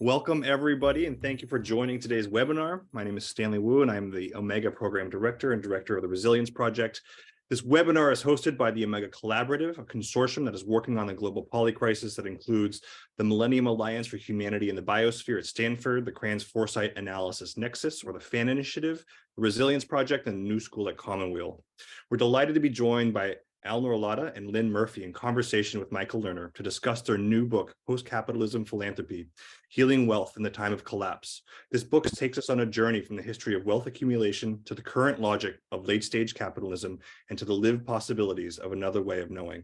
Welcome, everybody, and thank you for joining today's webinar. My name is Stanley Wu, and I'm the Omega Program Director and Director of the Resilience Project. This webinar is hosted by the Omega Collaborative, a consortium that is working on the global polycrisis that includes the Millennium Alliance for Humanity and the Biosphere at Stanford, the Kranz Foresight Analysis Nexus, or the FAN Initiative, the Resilience Project, and the New School at Commonweal. We're delighted to be joined by Alnoor Ladha and Lynn Murphy in conversation with Michael Lerner to discuss their new book, Post Capitalism Philanthropy, Healing Wealth in the Time of Collapse. This book takes us on a journey from the history of wealth accumulation to the current logic of late-stage capitalism and to the lived possibilities of another way of knowing,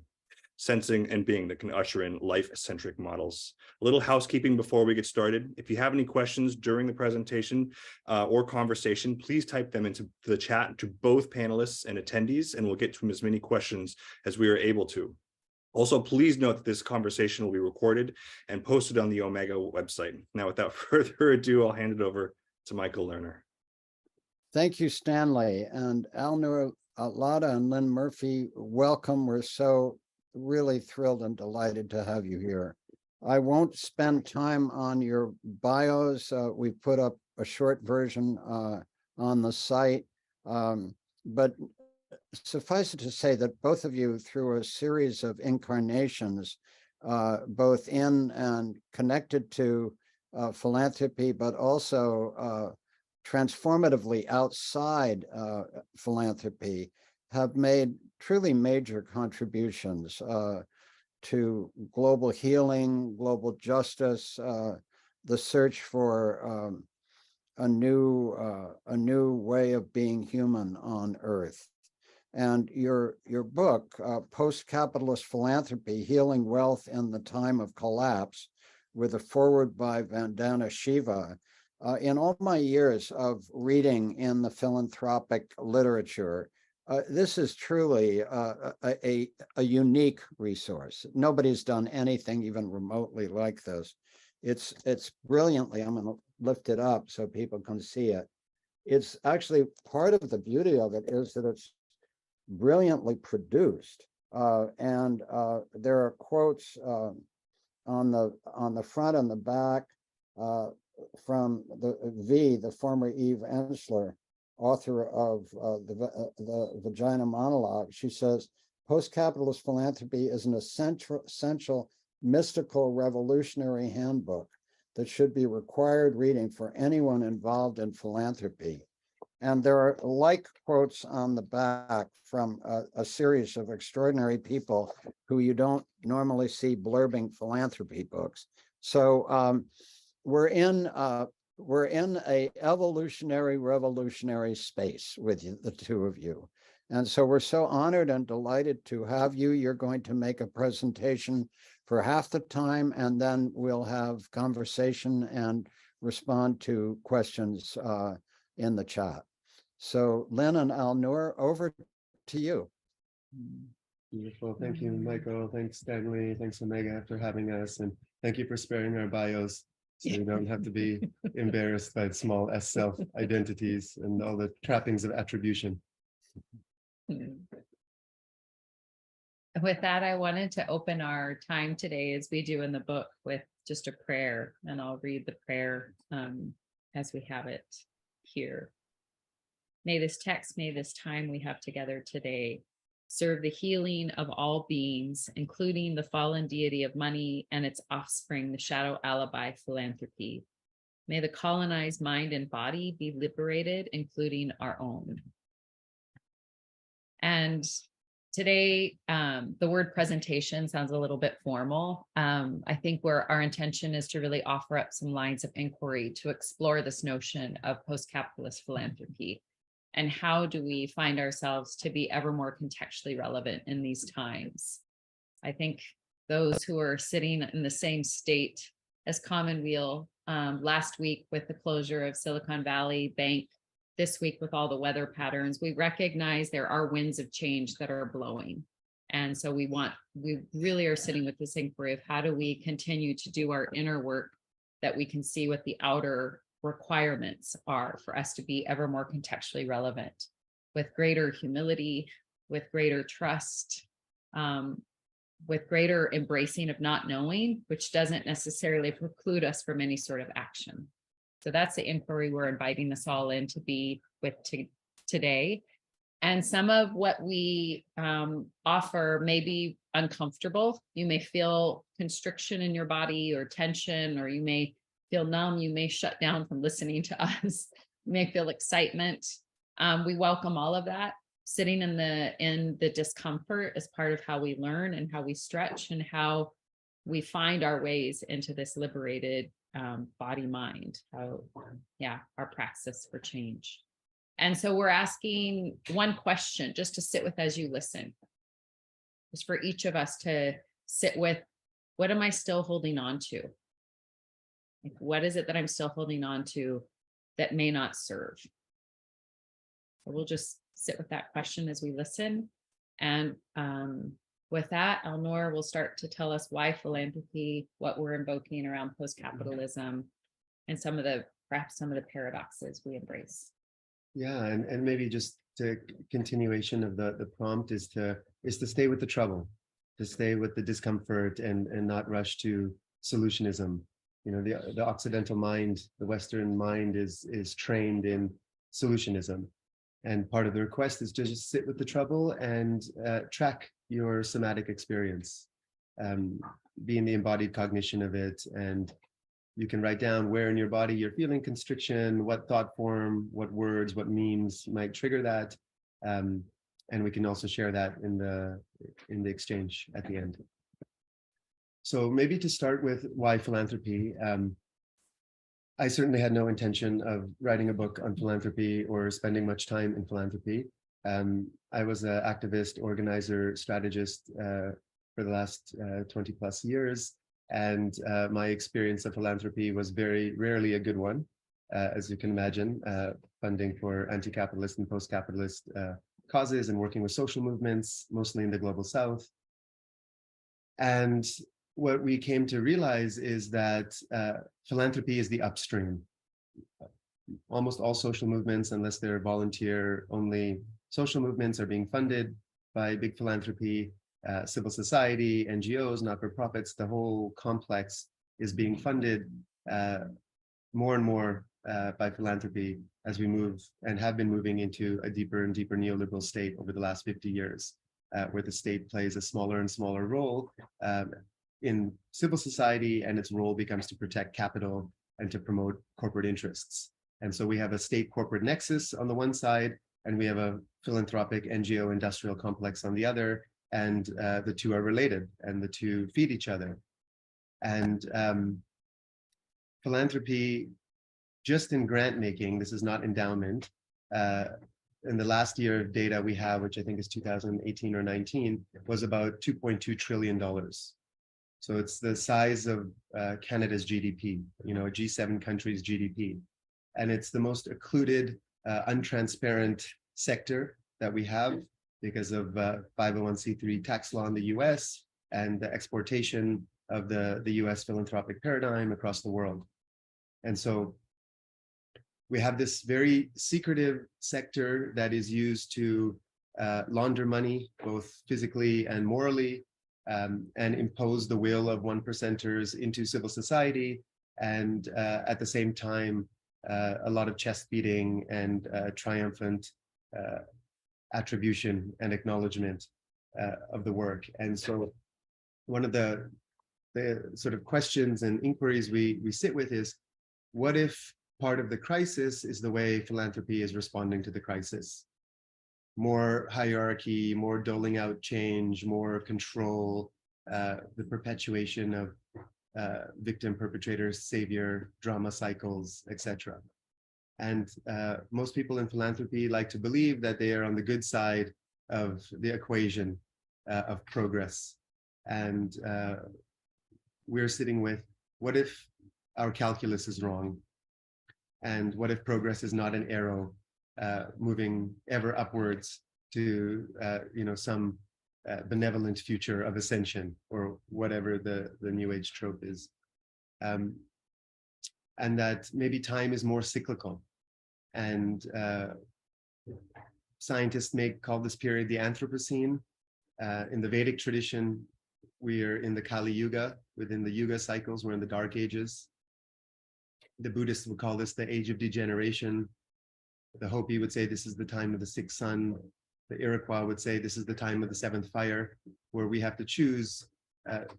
sensing, and being that can usher in life-centric models. A little housekeeping before we get started. If you have any questions during the presentation or conversation, please type them into the chat to both panelists and attendees, and we'll get to as many questions as we are able to. Also, please note that this conversation will be recorded and posted on the Omega website. Now, without further ado, I'll hand it over to Michael Lerner. Thank you, Stanley. And Alnoor Ladha and Lynn Murphy, welcome. We're so really thrilled and delighted to have you here. I won't spend time on your bios. We put up a short version on the site, but suffice it to say that both of you, through a series of incarnations, both in and connected to philanthropy, but also transformatively outside philanthropy, have made truly major contributions to global healing, global justice, the search for a new way of being human on Earth. And your book, Post Capitalist Philanthropy, Healing Wealth in the Time of Collapse, with a foreword by Vandana Shiva, in all my years of reading in the philanthropic literature, this is truly a unique resource. Nobody's done anything even remotely like this. It's brilliantly, I'm going to lift it up so people can see it. It's actually, part of the beauty of it is that it's brilliantly produced, and there are quotes on the front and the back from the former Eve Ensler, author of the Vagina Monologue. She says, post-capitalist philanthropy is an essential mystical revolutionary handbook that should be required reading for anyone involved in philanthropy. And there are like quotes on the back from a series of extraordinary people who you don't normally see blurbing philanthropy books. So we're in a evolutionary, revolutionary space with you, the two of you. And so we're so honored and delighted to have you. You're going to make a presentation for half the time, and then we'll have conversation and respond to questions in the chat. So Lynn and Alnoor, over to you. Beautiful. Thank you, Michael. Thanks, Stanley. Thanks, Omega, for having us. And thank you for sparing our bios so we don't have to be embarrassed by small S self-identities and all the trappings of attribution. With that, I wanted to open our time today, as we do in the book, with just a prayer, and I'll read the prayer as we have it here. May this text, may this time we have together today serve the healing of all beings, including the fallen deity of money and its offspring, the shadow alibi philanthropy. May the colonized mind and body be liberated, including our own. And today, the word presentation sounds a little bit formal. I think where our intention is to really offer up some lines of inquiry to explore this notion of post-capitalist philanthropy. And how do we find ourselves to be ever more contextually relevant in these times? I think those who are sitting in the same state as Commonweal last week with the closure of Silicon Valley Bank, this week with all the weather patterns, we recognize there are winds of change that are blowing. And so we really are sitting with this inquiry of how do we continue to do our inner work that we can see what the outer requirements are for us to be ever more contextually relevant, with greater humility, with greater trust, with greater embracing of not knowing, which doesn't necessarily preclude us from any sort of action. So that's the inquiry we're inviting us all in to be with today. And some of what we offer may be uncomfortable. You may feel constriction in your body or tension, or you may feel numb. You may shut down from listening to us. You may feel excitement. We welcome all of that. Sitting in the discomfort is part of how we learn and how we stretch and how we find our ways into this liberated body mind. Our praxis for change. And so we're asking one question just to sit with as you listen. Just for each of us to sit with, what am I still holding on to? Like, what is it that I'm still holding on to that may not serve? So we'll just sit with that question as we listen. And with that, Alnoor will start to tell us why philanthropy, what we're invoking around post-capitalism, and perhaps some of the paradoxes we embrace. Yeah, and maybe just a continuation of the prompt is to stay with the trouble, to stay with the discomfort and not rush to solutionism. You know, the Occidental mind, the Western mind is trained in solutionism. And part of the request is to just sit with the trouble and track your somatic experience, be in the embodied cognition of it. And you can write down where in your body you're feeling constriction, what thought form, what words, what memes might trigger that. And we can also share that in the exchange at the end. So maybe to start with why philanthropy, I certainly had no intention of writing a book on philanthropy or spending much time in philanthropy. I was an activist, organizer, strategist for the last 20 plus years. And my experience of philanthropy was very rarely a good one, as you can imagine, funding for anti-capitalist and post-capitalist causes and working with social movements, mostly in the global South. And what we came to realize is that philanthropy is the upstream. Almost all social movements, unless they're volunteer-only social movements, are being funded by big philanthropy. Civil society, NGOs, not-for-profits, the whole complex is being funded more and more by philanthropy as we move and have been moving into a deeper and deeper neoliberal state over the last 50 years, where the state plays a smaller and smaller role in civil society, and its role becomes to protect capital and to promote corporate interests. And so we have a state-corporate nexus on the one side, and we have a philanthropic NGO industrial complex on the other, and the two are related, and the two feed each other. And philanthropy, just in grant making, this is not endowment, in the last year of data we have, which I think is 2018 or 19, was about $2.2 trillion. So it's the size of Canada's GDP, you know, a G7 country's GDP. And it's the most occluded, untransparent sector that we have because of 501c3 tax law in the US and the exportation of the US philanthropic paradigm across the world. And so we have this very secretive sector that is used to launder money, both physically and morally, and impose the will of 1%ers into civil society. And at the same time, a lot of chest beating and triumphant attribution and acknowledgement of the work. And so one of the sort of questions and inquiries we sit with is, what if part of the crisis is the way philanthropy is responding to the crisis? More hierarchy, more doling out change, more control, the perpetuation of victim, perpetrator, savior, drama cycles, etc. And most people in philanthropy like to believe that they are on the good side of the equation of progress. And we're sitting with, what if our calculus is wrong? And what if progress is not an arrow moving ever upwards to some benevolent future of ascension, or whatever the New Age trope is? And that maybe time is more cyclical. And scientists may call this period the Anthropocene. In the Vedic tradition, We are in the Kali Yuga, within the Yuga cycles, we're in the Dark Ages. The Buddhists would call this the age of degeneration. The Hopi would say this is the time of the sixth sun. The Iroquois would say this is the time of the seventh fire, where we have to choose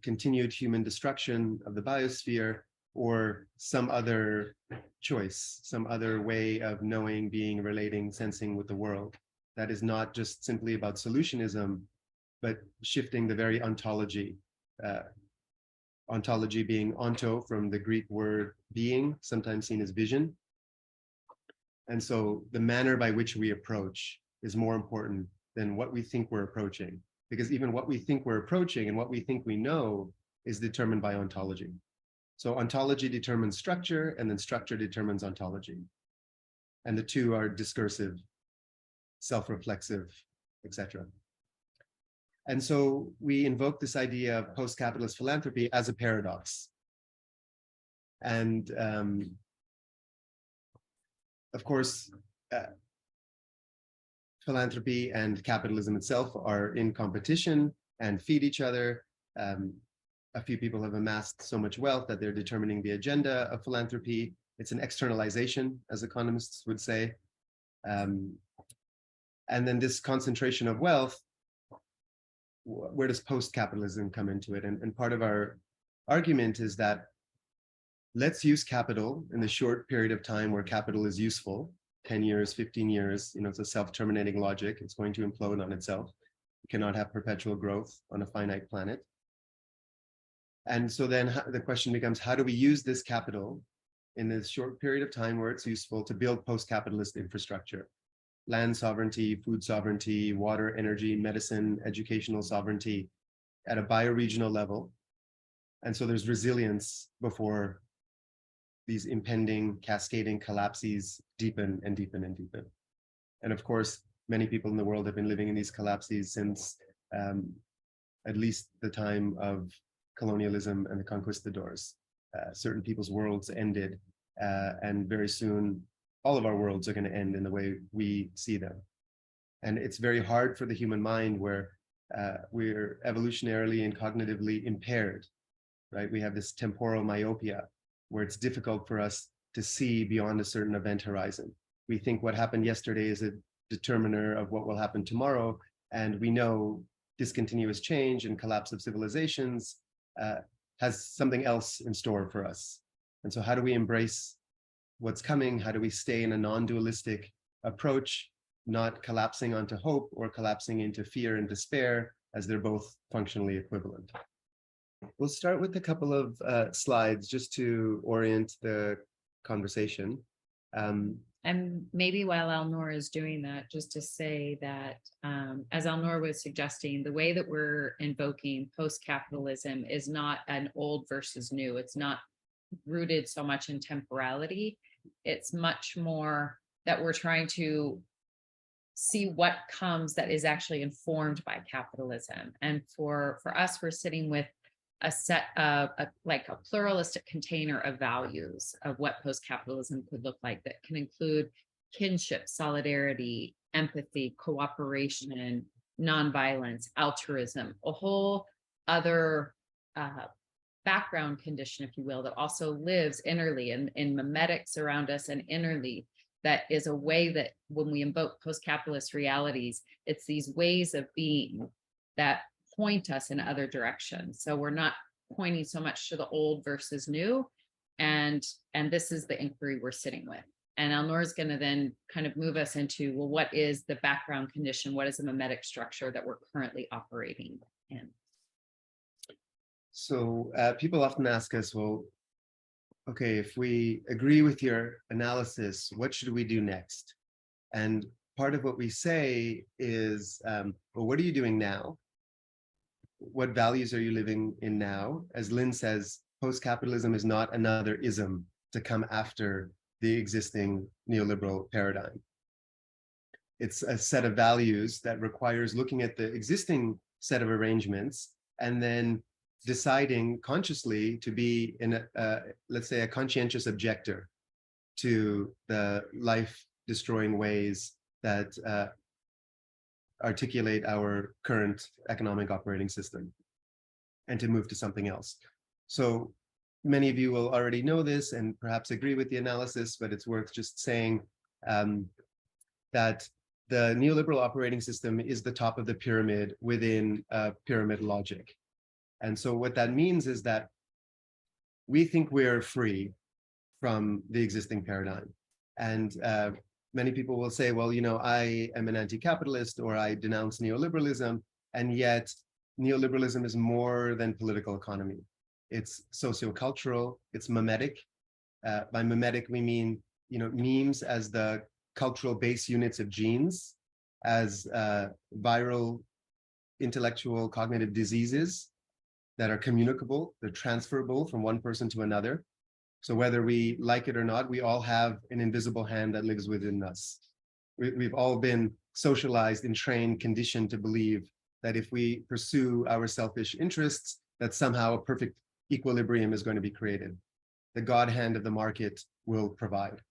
continued human destruction of the biosphere or some other choice, some other way of knowing, being, relating, sensing with the world. That is not just simply about solutionism, but shifting the very ontology. Ontology being onto from the Greek word being, sometimes seen as vision. And so the manner by which we approach is more important than what we think we're approaching, because even what we think we're approaching and what we think we know is determined by ontology. So ontology determines structure, and then structure determines ontology. And the two are discursive, self-reflexive, etc. And so we invoke this idea of post-capitalist philanthropy as a paradox. And of course, philanthropy and capitalism itself are in competition and feed each other. A few people have amassed so much wealth that they're determining the agenda of philanthropy. It's an externalization, as economists would say. And then this concentration of wealth, where does post-capitalism come into it? And part of our argument is that let's use capital in the short period of time where capital is useful, 10 years, 15 years, it's a self-terminating logic. It's going to implode on itself. You cannot have perpetual growth on a finite planet. And so then the question becomes, how do we use this capital in this short period of time where it's useful to build post-capitalist infrastructure? Land sovereignty, food sovereignty, water, energy, medicine, educational sovereignty at a bioregional level. And so there's resilience before these impending cascading collapses deepen and deepen and deepen. And of course, many people in the world have been living in these collapses since at least the time of colonialism and the conquistadors. Certain people's worlds ended, and very soon all of our worlds are going to end in the way we see them. And it's very hard for the human mind where we're evolutionarily and cognitively impaired, right? We have this temporal myopia where it's difficult for us to see beyond a certain event horizon. We think what happened yesterday is a determiner of what will happen tomorrow. And we know discontinuous change and collapse of civilizations has something else in store for us. And so how do we embrace what's coming? How do we stay in a non-dualistic approach, not collapsing onto hope or collapsing into fear and despair, as they're both functionally equivalent? We'll start with a couple of slides just to orient the conversation. And maybe while Alnoor is doing that, just to say that, as Alnoor was suggesting, the way that we're invoking post-capitalism is not an old versus new. It's not rooted so much in temporality. It's much more that we're trying to see what comes that is actually informed by capitalism. And for us, we're sitting with a set of like a pluralistic container of values of what post-capitalism could look like that can include kinship, solidarity, empathy, cooperation, nonviolence, altruism, a whole other background condition, if you will, that also lives innerly in memetics around us and innerly. That is a way that when we invoke post-capitalist realities, it's these ways of being that point us in other directions. So we're not pointing so much to the old versus new. And this is the inquiry we're sitting with. And Alnoor is going to then kind of move us into, well, what is the background condition? What is the memetic structure that we're currently operating in? So people often ask us, well, okay, if we agree with your analysis, what should we do next? And part of what we say is, well, what are you doing now? What values are you living in now? As Lynn says, post-capitalism is not another ism to come after the existing neoliberal paradigm. It's a set of values that requires looking at the existing set of arrangements and then deciding consciously to be in a, let's say, a conscientious objector to the life-destroying ways that articulate our current economic operating system. and to move to something else. So many of you will already know this and perhaps agree with the analysis, but it's worth just saying that the neoliberal operating system is the top of the pyramid within pyramid logic. And so what that means is that we think we're free from the existing paradigm. And many people will say, well, you know, I am an anti-capitalist or I denounce neoliberalism, and yet neoliberalism is more than political economy. It's sociocultural, it's mimetic. By mimetic, we mean, you know, memes as the cultural base units of genes, as viral intellectual cognitive diseases that are communicable, they're transferable from one person to another. So whether we like it or not, we all have an invisible hand that lives within us. We've all been socialized and trained, conditioned to believe that if we pursue our selfish interests, that somehow a perfect equilibrium is going to be created. The God hand of the market will provide.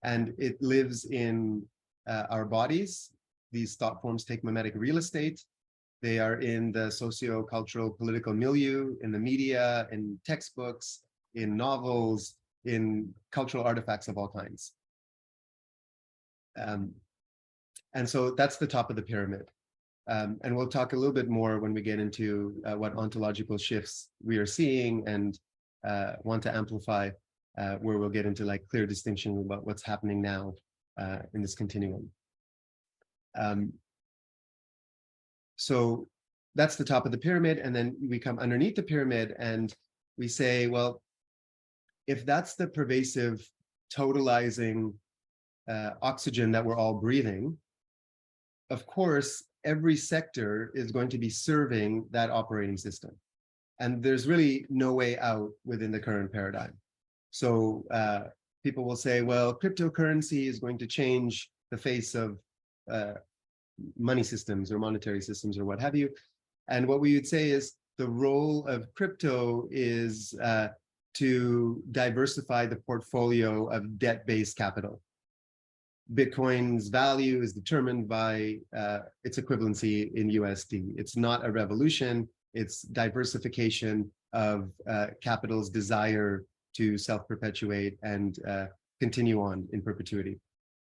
And it lives in our bodies. These thought forms take mimetic real estate. They are in the socio-cultural political milieu, in the media, in textbooks, in novels, in cultural artifacts of all kinds. And so that's the top of the pyramid. And we'll talk a little bit more when we get into what ontological shifts we are seeing and want to amplify, where we'll get into like clear distinction about what's happening now in this continuum. So that's the top of the pyramid. And then we come underneath the pyramid and we say, well, if that's the pervasive, totalizing oxygen that we're all breathing, of course, every sector is going to be serving that operating system. And there's really no way out within the current paradigm. So people will say, well, cryptocurrency is going to change the face of money systems or monetary systems or what have you. And what we would say is the role of crypto is to diversify the portfolio of debt-based capital. Bitcoin's value is determined by its equivalency in USD. It's not a revolution, it's diversification of capital's desire to self-perpetuate and continue on in perpetuity.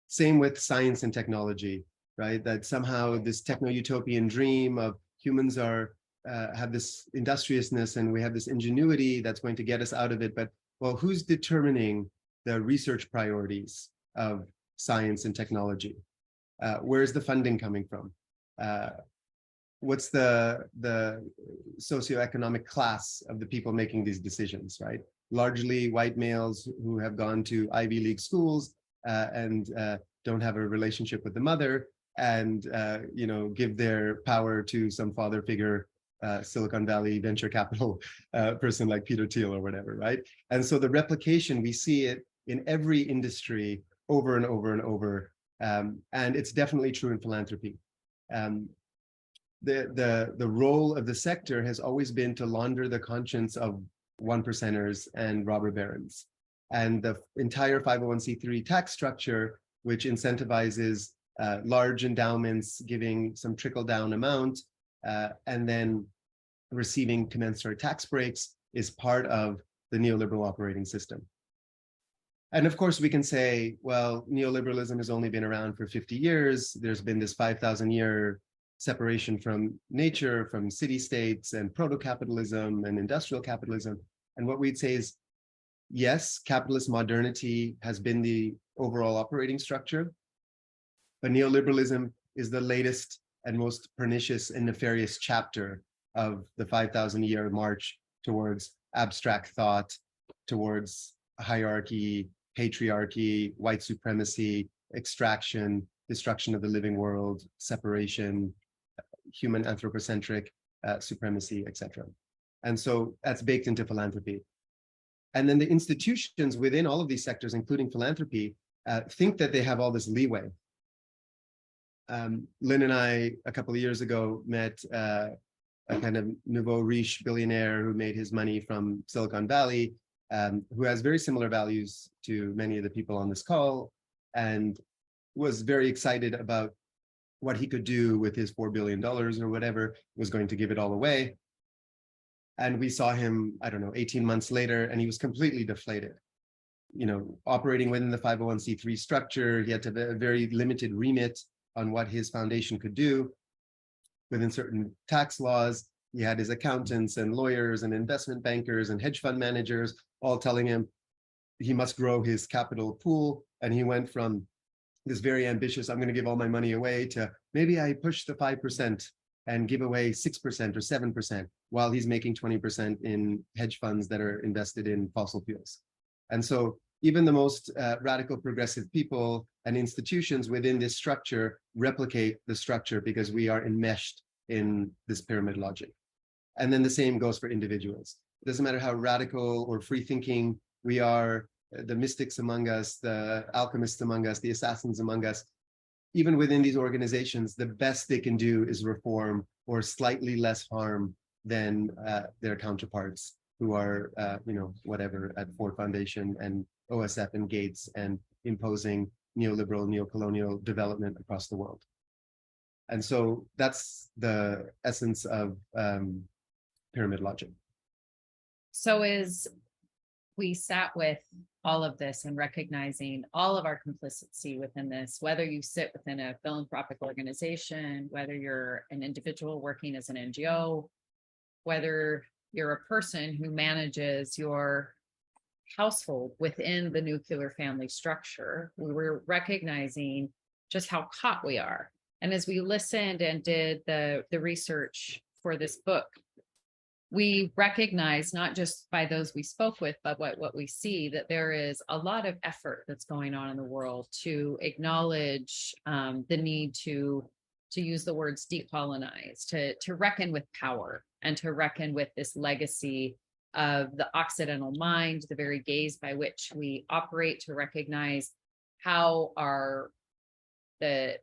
Same with science and technology, right? That somehow this techno-utopian dream of humans are have this industriousness and we have this ingenuity that's going to get us out of it. But, well, who's determining the research priorities of science and technology? Where's the funding coming from? What's the socioeconomic class of the people making these decisions, right? Largely white males who have gone to Ivy League schools and don't have a relationship with the mother and you know, give their power to some father figure, Silicon Valley venture capital person like Peter Thiel or whatever, right? And so the replication, we see it in every industry over and over and over. And it's definitely true in philanthropy. The role of the sector has always been to launder the conscience of one percenters and robber barons. And the entire 501c3 tax structure, which incentivizes large endowments giving some trickle-down amount and then receiving commensurate tax breaks, is part of the neoliberal operating system. And of course, we can say, well, neoliberalism has only been around for 50 years. There's been this 5,000-year separation from nature, from city-states and proto-capitalism and industrial capitalism. And what we'd say is, yes, capitalist modernity has been the overall operating structure, but neoliberalism is the latest and most pernicious and nefarious chapter of the 5,000-year march towards abstract thought, towards hierarchy, patriarchy, white supremacy, extraction, destruction of the living world, separation, human anthropocentric supremacy, etc. And so that's baked into philanthropy. And then the institutions within all of these sectors, including philanthropy, think that they have all this leeway. Lynn and I, a couple of years ago, met a kind of nouveau riche billionaire who made his money from Silicon Valley, who has very similar values to many of the people on this call, and was very excited about what he could do with his $4 billion or whatever, was going to give it all away. And we saw him, I don't know, 18 months later, and he was completely deflated. Operating within the 501c3 structure, he had to have a very limited remit on what his foundation could do within certain tax laws. He had his accountants and lawyers and investment bankers and hedge fund managers all telling him he must grow his capital pool. And he went from this very ambitious, I'm going to give all my money away, to maybe I push the 5% and give away 6% or 7% while he's making 20% in hedge funds that are invested in fossil fuels. And so even the most radical progressive people and institutions within this structure replicate the structure because we are enmeshed in this pyramid logic. And then the same goes for individuals. It doesn't matter how radical or free thinking we are, the mystics among us, the alchemists among us, the assassins among us, even within these organizations, the best they can do is reform or slightly less harm than their counterparts who are, whatever, at Ford Foundation and OSF and Gates and imposing neoliberal, neocolonial development across the world. And so that's the essence of pyramid logic. So as we sat with all of this and recognizing all of our complicity within this, whether you sit within a philanthropic organization, whether you're an individual working as an NGO, whether you're a person who manages your household within the nuclear family structure, we were recognizing just how caught we are. And as we listened and did the research for this book, we recognize, not just by those we spoke with, but what we see, that there is a lot of effort that's going on in the world to acknowledge the need to use the words decolonize, to reckon with power and to reckon with this legacy of the Occidental mind, the very gaze by which we operate, to recognize how the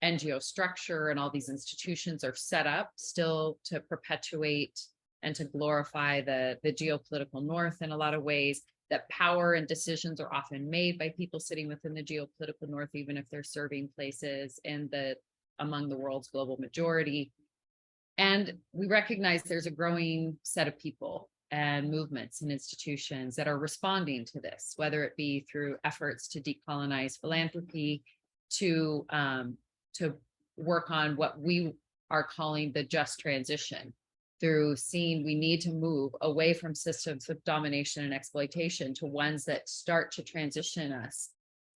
NGO structure and all these institutions are set up still to perpetuate and to glorify the geopolitical north in a lot of ways, that power and decisions are often made by people sitting within the geopolitical north, even if they're serving places among the world's global majority. And we recognize there's a growing set of people and movements and institutions that are responding to this, whether it be through efforts to decolonize philanthropy, to work on what we are calling the just transition, through seeing we need to move away from systems of domination and exploitation to ones that start to transition us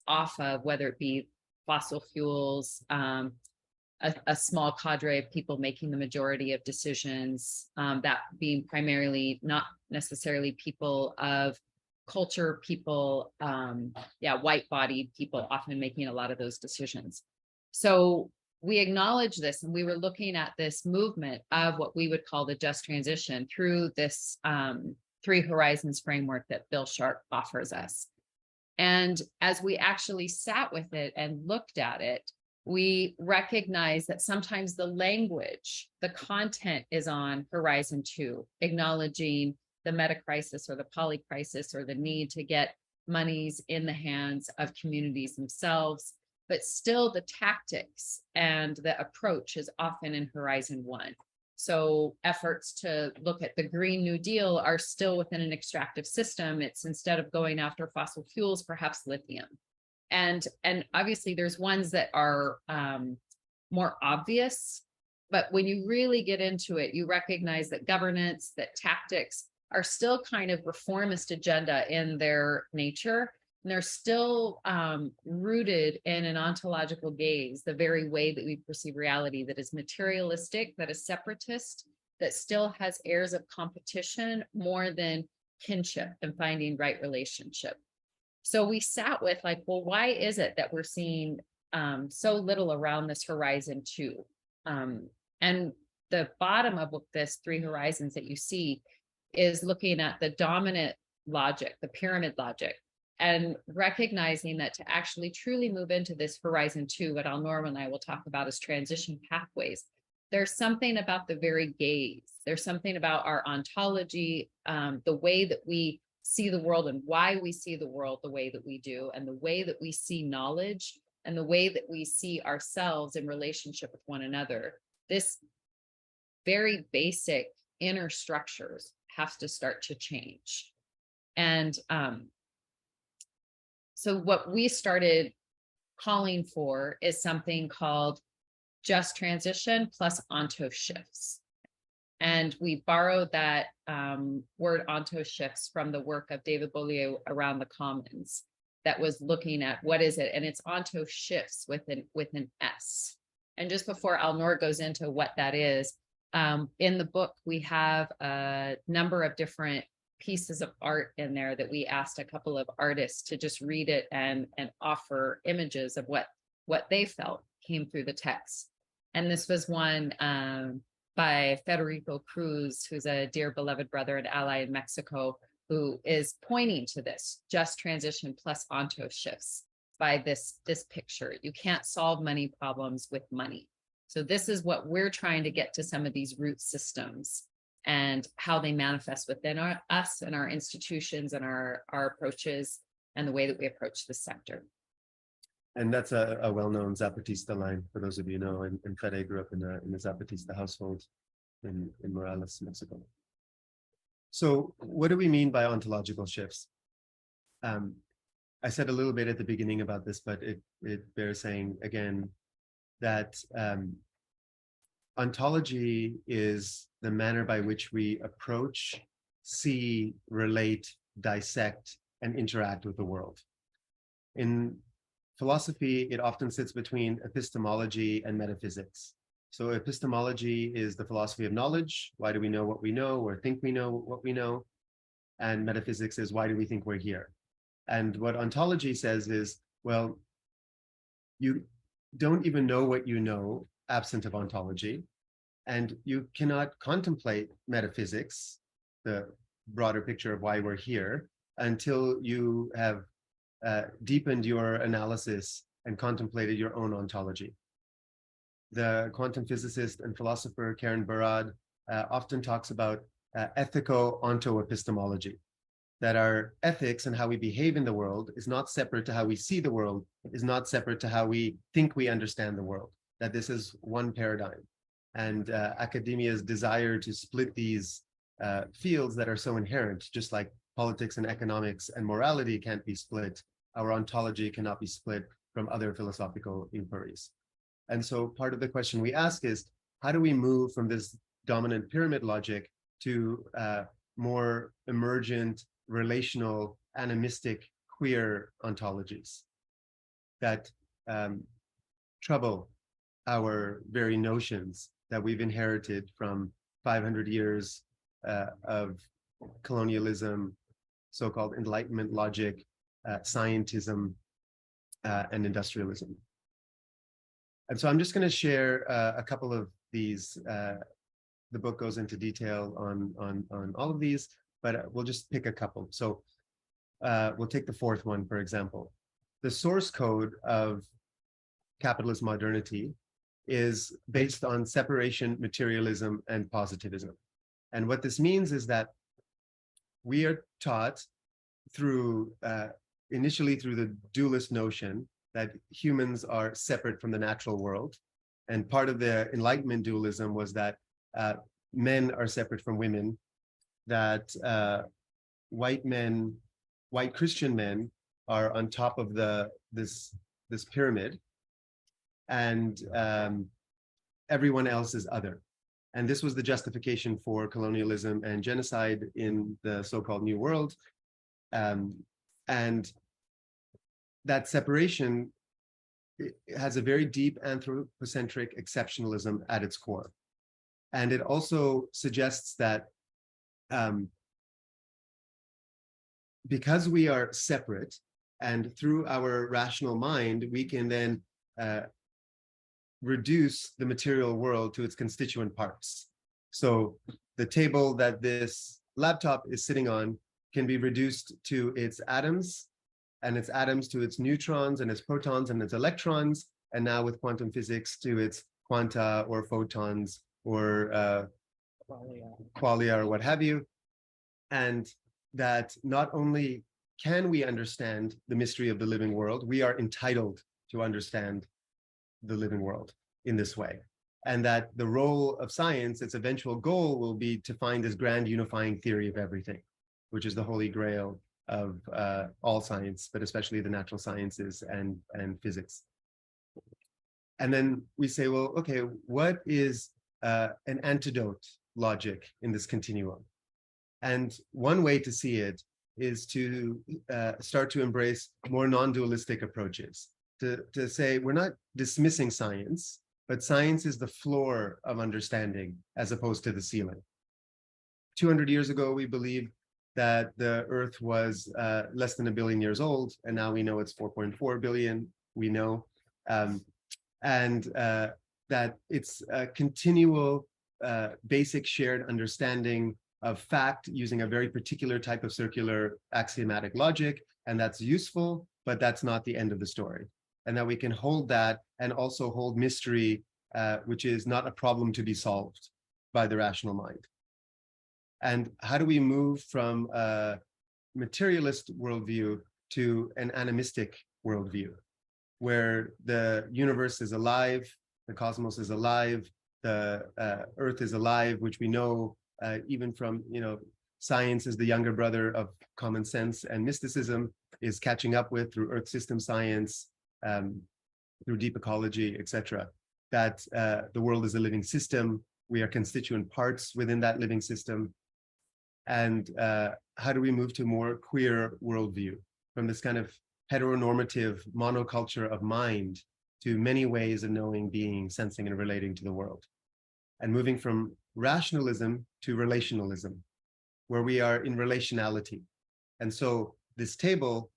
off of, whether it be fossil fuels, a small cadre of people making the majority of decisions, that being primarily not necessarily people of culture, people, white-bodied people often making a lot of those decisions. So we acknowledge this, and we were looking at this movement of what we would call the just transition through this Three Horizons framework that Bill Sharp offers us. And as we actually sat with it and looked at it, we recognize that sometimes the language, the content is on Horizon 2, acknowledging the meta crisis or the poly crisis or the need to get monies in the hands of communities themselves. But still the tactics and the approach is often in Horizon 1. So efforts to look at the Green New Deal are still within an extractive system. It's, instead of going after fossil fuels, perhaps lithium. And obviously there's ones that are more obvious, but when you really get into it, you recognize that governance, that tactics are still kind of reformist agenda in their nature. And they're still rooted in an ontological gaze, the very way that we perceive reality, that is materialistic, that is separatist, that still has airs of competition more than kinship and finding right relationship. So we sat with like, well, why is it that we're seeing so little around this Horizon 2? And the bottom of this Three Horizons that you see is looking at the dominant logic, the pyramid logic, and recognizing that to actually truly move into this Horizon 2, what Alnoor and I will talk about as transition pathways, there's something about the very gaze. There's something about our ontology, the way that we see the world and why we see the world the way that we do, and the way that we see knowledge and the way that we see ourselves in relationship with one another. This very basic inner structures has to start to change. And so what we started calling for is something called just transition plus onto shifts. And we borrowed that word onto shifts from the work of David Beaulieu around the commons that was looking at what is it, and it's onto shifts with an S. And just before Alnoor goes into what that is, in the book we have a number of different pieces of art in there that we asked a couple of artists to just read it and offer images of what they felt came through the text. And this was one by Federico Cruz, who's a dear beloved brother and ally in Mexico, who is pointing to this just transition plus onto shifts by this picture. You can't solve money problems with money. So this is what we're trying to get to, some of these root systems and how they manifest within us and our institutions and our approaches and the way that we approach the sector. And that's a well-known Zapatista line, for those of you who know, and Fede grew up in the Zapatista household in Morales, Mexico. So what do we mean by ontological shifts? I said a little bit at the beginning about this, but it bears saying again that ontology is the manner by which we approach, see, relate, dissect, and interact with the world. In philosophy, it often sits between epistemology and metaphysics. So epistemology is the philosophy of knowledge. Why do we know what we know or think we know what we know? And metaphysics is why do we think we're here? And what ontology says is, well, you don't even know what you know absent of ontology. And you cannot contemplate metaphysics, the broader picture of why we're here, until you have deepened your analysis and contemplated your own ontology. The quantum physicist and philosopher Karen Barad often talks about ethico-onto-epistemology, that our ethics and how we behave in the world is not separate to how we see the world, is not separate to how we think we understand the world, that this is one paradigm. And academia's desire to split these fields that are so inherent, just like politics and economics and morality can't be split, our ontology cannot be split from other philosophical inquiries. And so part of the question we ask is, how do we move from this dominant pyramid logic to more emergent, relational, animistic, queer ontologies that trouble our very notions that we've inherited from 500 years of colonialism, so-called Enlightenment logic, scientism, and industrialism. And so I'm just going to share a couple of these. The book goes into detail on all of these, but we'll just pick a couple. So we'll take the fourth one, for example. The source code of capitalist modernity is based on separation, materialism, and positivism. And what this means is that we are taught through, initially through the dualist notion that humans are separate from the natural world. And part of the Enlightenment dualism was that men are separate from women, that white Christian men are on top of this pyramid, and everyone else is other. And this was the justification for colonialism and genocide in the so-called New World. And that separation has a very deep anthropocentric exceptionalism at its core. And it also suggests that because we are separate, and through our rational mind, we can then reduce the material world to its constituent parts. So the table that this laptop is sitting on can be reduced to its atoms, and its atoms to its neutrons and its protons and its electrons, and now with quantum physics to its quanta or photons or qualia or what have you. And that not only can we understand the mystery of the living world, we are entitled to understand the living world in this way. and that the role of science, its eventual goal, will be to find this grand unifying theory of everything, which is the holy grail of all science, but especially the natural sciences and physics. And then we say, well, okay, what is an antidote logic in this continuum? And one way to see it is to start to embrace more non-dualistic approaches, to say we're not dismissing science, but science is the floor of understanding as opposed to the ceiling. 200 years ago, we believed that the Earth was less than 1 billion years old, and now we know it's 4.4 billion, we know, and that it's a continual basic shared understanding of fact using a very particular type of circular axiomatic logic, and that's useful, but that's not the end of the story. And that we can hold that and also hold mystery, which is not a problem to be solved by the rational mind. And how do we move from a materialist worldview to an animistic worldview, where the universe is alive, the cosmos is alive, the Earth is alive, which we know even from, science is the younger brother of common sense, and mysticism is catching up with through Earth system science, through deep ecology, etc. That the world is a living system. We are constituent parts within that living system. And how do we move to more queer worldview from this kind of heteronormative monoculture of mind to many ways of knowing, being, sensing, and relating to the world? And moving from rationalism to relationalism, where we are in relationality. And so this table,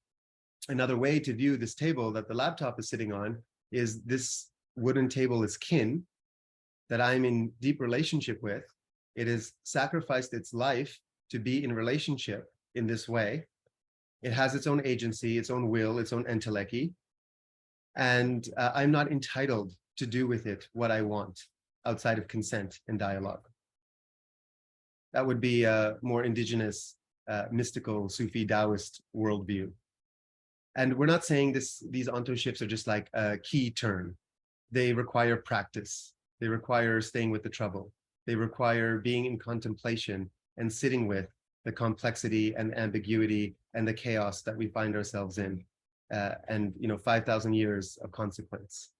another way to view this table that the laptop is sitting on, is this wooden table is kin that I'm in deep relationship with. It has sacrificed its life to be in relationship in this way. It has its own agency, its own will, its own entelechy. And I'm not entitled to do with it what I want outside of consent and dialogue. That would be a more indigenous, mystical, Sufi Taoist worldview. And we're not saying these ontoships are just like a key turn. They require practice. They require staying with the trouble. They require being in contemplation and sitting with the complexity and ambiguity and the chaos that we find ourselves in, and 5,000 years of consequence.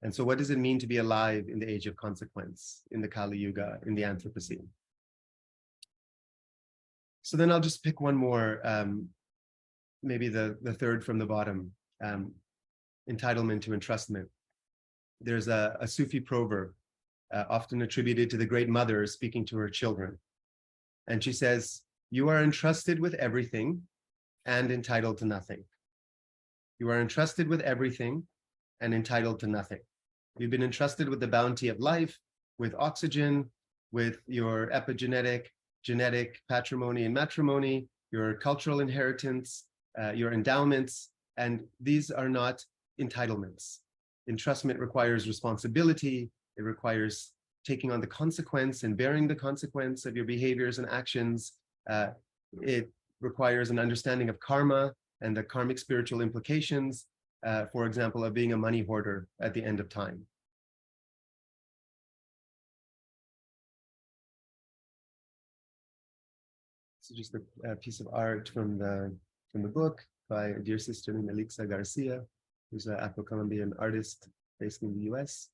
And so what does it mean to be alive in the age of consequence, in the Kali Yuga, in the Anthropocene? So then I'll just pick one more, maybe the third from the bottom, entitlement to entrustment. There's a Sufi proverb, often attributed to the great mother speaking to her children. And she says, "You are entrusted with everything and entitled to nothing. You are entrusted with everything and entitled to nothing. You've been entrusted with the bounty of life, with oxygen, with your epigenetic, genetic patrimony and matrimony, your cultural inheritance, your endowments, and these are not entitlements. Entrustment requires responsibility. It requires taking on the consequence and bearing the consequence of your behaviors and actions. It requires an understanding of karma and the karmic spiritual implications, for example, of being a money hoarder at the end of time." So just a piece of art from the book by a dear sister named Elixa Garcia, who's an Afro-Colombian artist based in the US.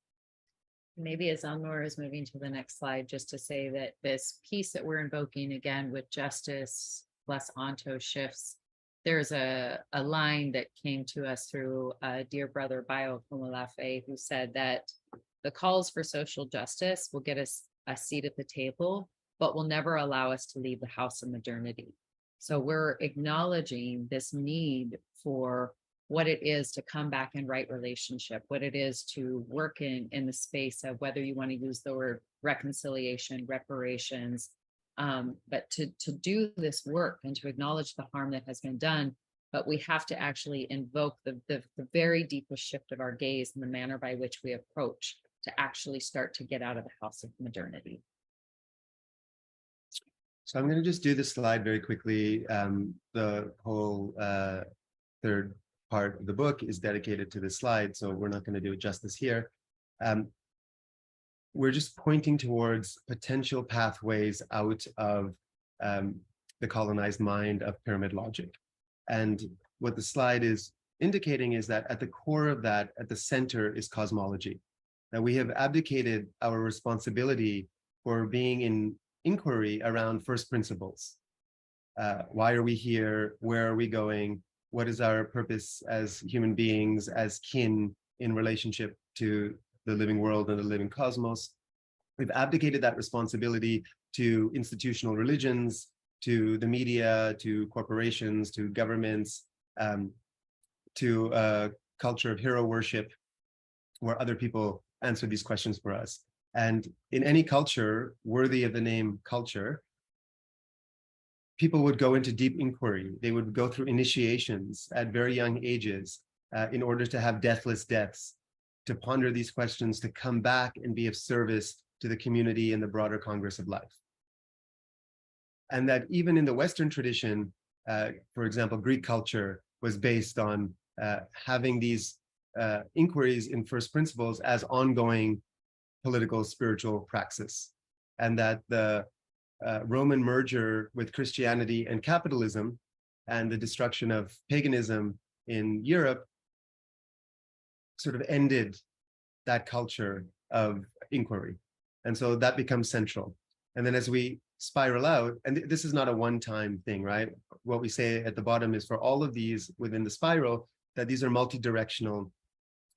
Maybe as Alnoor is moving to the next slide, just to say that this piece that we're invoking again with justice plus onto shifts, there's a line that came to us through a dear brother, Bayo Akomolafe, who said that the calls for social justice will get us a seat at the table, but will never allow us to leave the house of modernity. So we're acknowledging this need for what it is to come back in right relationship, what it is to work in the space of whether you want to use the word reconciliation, reparations, but to do this work and to acknowledge the harm that has been done. But we have to actually invoke the very deepest shift of our gaze and the manner by which we approach to actually start to get out of the house of modernity. So I'm going to just do this slide very quickly. The whole third part of the book is dedicated to this slide, so we're not going to do it justice here. we're just pointing towards potential pathways out of the colonized mind of pyramid logic. And what the slide is indicating is that at the core of that, at the center, is cosmology. That we have abdicated our responsibility for being in inquiry around first principles. Why are we here? Where are we going? What is our purpose as human beings, as kin in relationship to the living world and the living cosmos? We've abdicated that responsibility to institutional religions, to the media, to corporations, to governments, to a culture of hero worship, where other people answer these questions for us. And in any culture worthy of the name culture, people would go into deep inquiry. They would go through initiations at very young ages in order to have deathless deaths, to ponder these questions, to come back and be of service to the community and the broader congress of life. And that even in the Western tradition, for example, Greek culture was based on having these inquiries in first principles as ongoing political spiritual praxis. And that the Roman merger with Christianity and capitalism and the destruction of paganism in Europe sort of ended that culture of inquiry. And so that becomes central. And then as we spiral out, and this is not a one-time thing, right? What we say at the bottom is for all of these within the spiral, that these are multi-directional,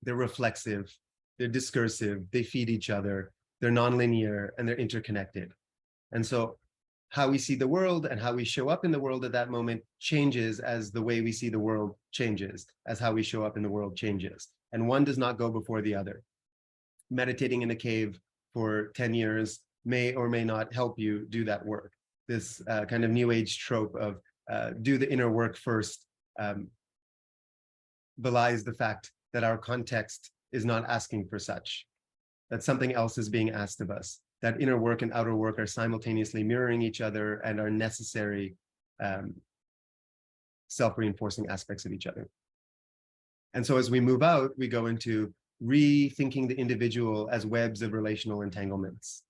they're reflexive, they're discursive, they feed each other, they're nonlinear, and they're interconnected. And so how we see the world and how we show up in the world at that moment changes as the way we see the world changes, as how we show up in the world changes. And one does not go before the other. Meditating in a cave for 10 years may or may not help you do that work. This kind of new age trope of do the inner work first belies the fact that our context is not asking for such, that something else is being asked of us, that inner work and outer work are simultaneously mirroring each other and are necessary self-reinforcing aspects of each other. And so as we move out, we go into rethinking the individual as webs of relational entanglements.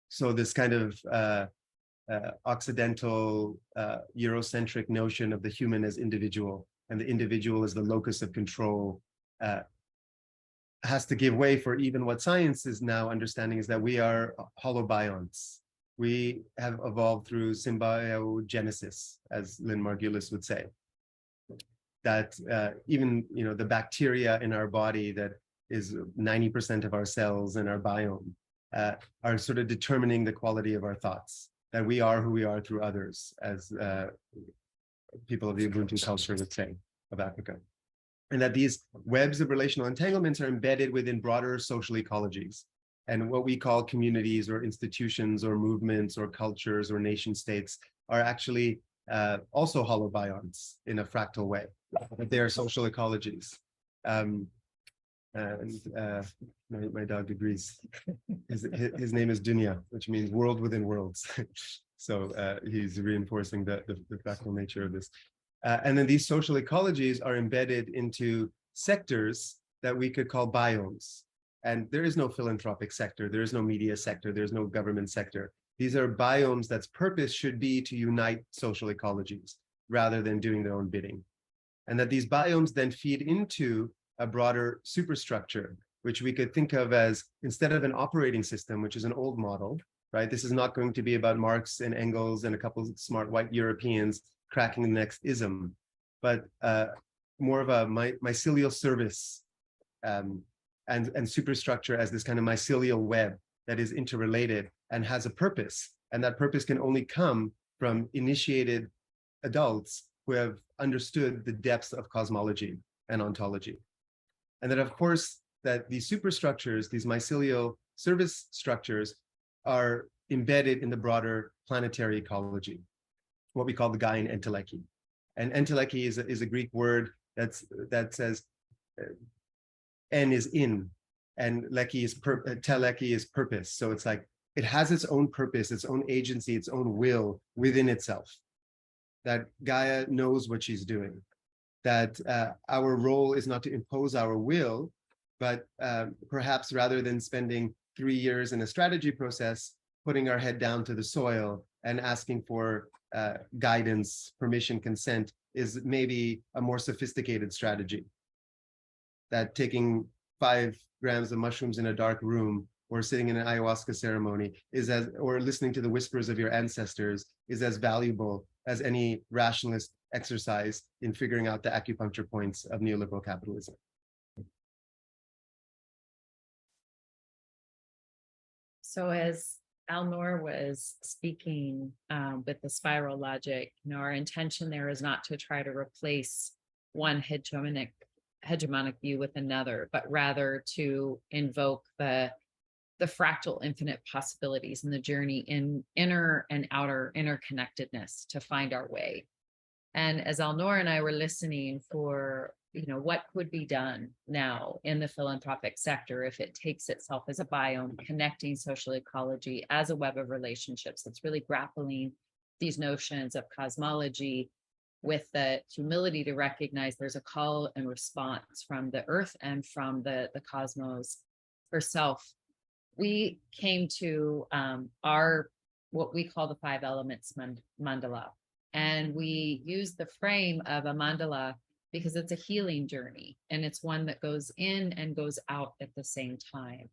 So this kind of Occidental Eurocentric notion of the human as individual and the individual as the locus of control has to give way for even what science is now understanding is that we are holobionts. We have evolved through symbiogenesis, as Lynn Margulis would say. That even the bacteria in our body that is 90% of our cells in our biome are sort of determining the quality of our thoughts, that we are who we are through others, as people of the Ubuntu culture would say, of Africa. And that these webs of relational entanglements are embedded within broader social ecologies. And what we call communities or institutions or movements or cultures or nation states are actually also holobionts in a fractal way. They are social ecologies. My dog agrees. His name is Dunya, which means world within worlds. So he's reinforcing the fractal nature of this. And then these social ecologies are embedded into sectors that we could call biomes. And there is no philanthropic sector, there is no media sector, there's no government sector. These are biomes that's purpose should be to unite social ecologies rather than doing their own bidding. And that these biomes then feed into a broader superstructure, which we could think of as, instead of an operating system, which is an old model, right? This is not going to be about Marx and Engels and a couple of smart white Europeans cracking the next ism, but more of a mycelial service and superstructure as this kind of mycelial web that is interrelated and has a purpose. And that purpose can only come from initiated adults who have understood the depths of cosmology and ontology. And that, of course, that these superstructures, these mycelial service structures, are embedded in the broader planetary ecology, what we call the Gaian entelechy. And entelechy is a Greek word that says en is in, and lechi is telechi is purpose. So it's like it has its own purpose, its own agency, its own will within itself. That Gaia knows what she's doing. That our role is not to impose our will, but perhaps rather than spending 3 years in a strategy process, putting our head down to the soil and asking for guidance, permission, consent is maybe a more sophisticated strategy. That taking 5 grams of mushrooms in a dark room or sitting in an ayahuasca ceremony or listening to the whispers of your ancestors is as valuable as any rationalist exercise in figuring out the acupuncture points of neoliberal capitalism. So as Alnoor was speaking with the spiral logic, our intention there is not to try to replace one hegemonic view with another, but rather to invoke the fractal infinite possibilities and the journey in inner and outer interconnectedness to find our way. And as Alnoor and I were listening for, what could be done now in the philanthropic sector if it takes itself as a biome, connecting social ecology as a web of relationships that's really grappling these notions of cosmology with the humility to recognize there's a call and response from the earth and from the cosmos herself. We came to what we call the 5 elements mandala. And we use the frame of a mandala because it's a healing journey, and it's one that goes in and goes out at the same time.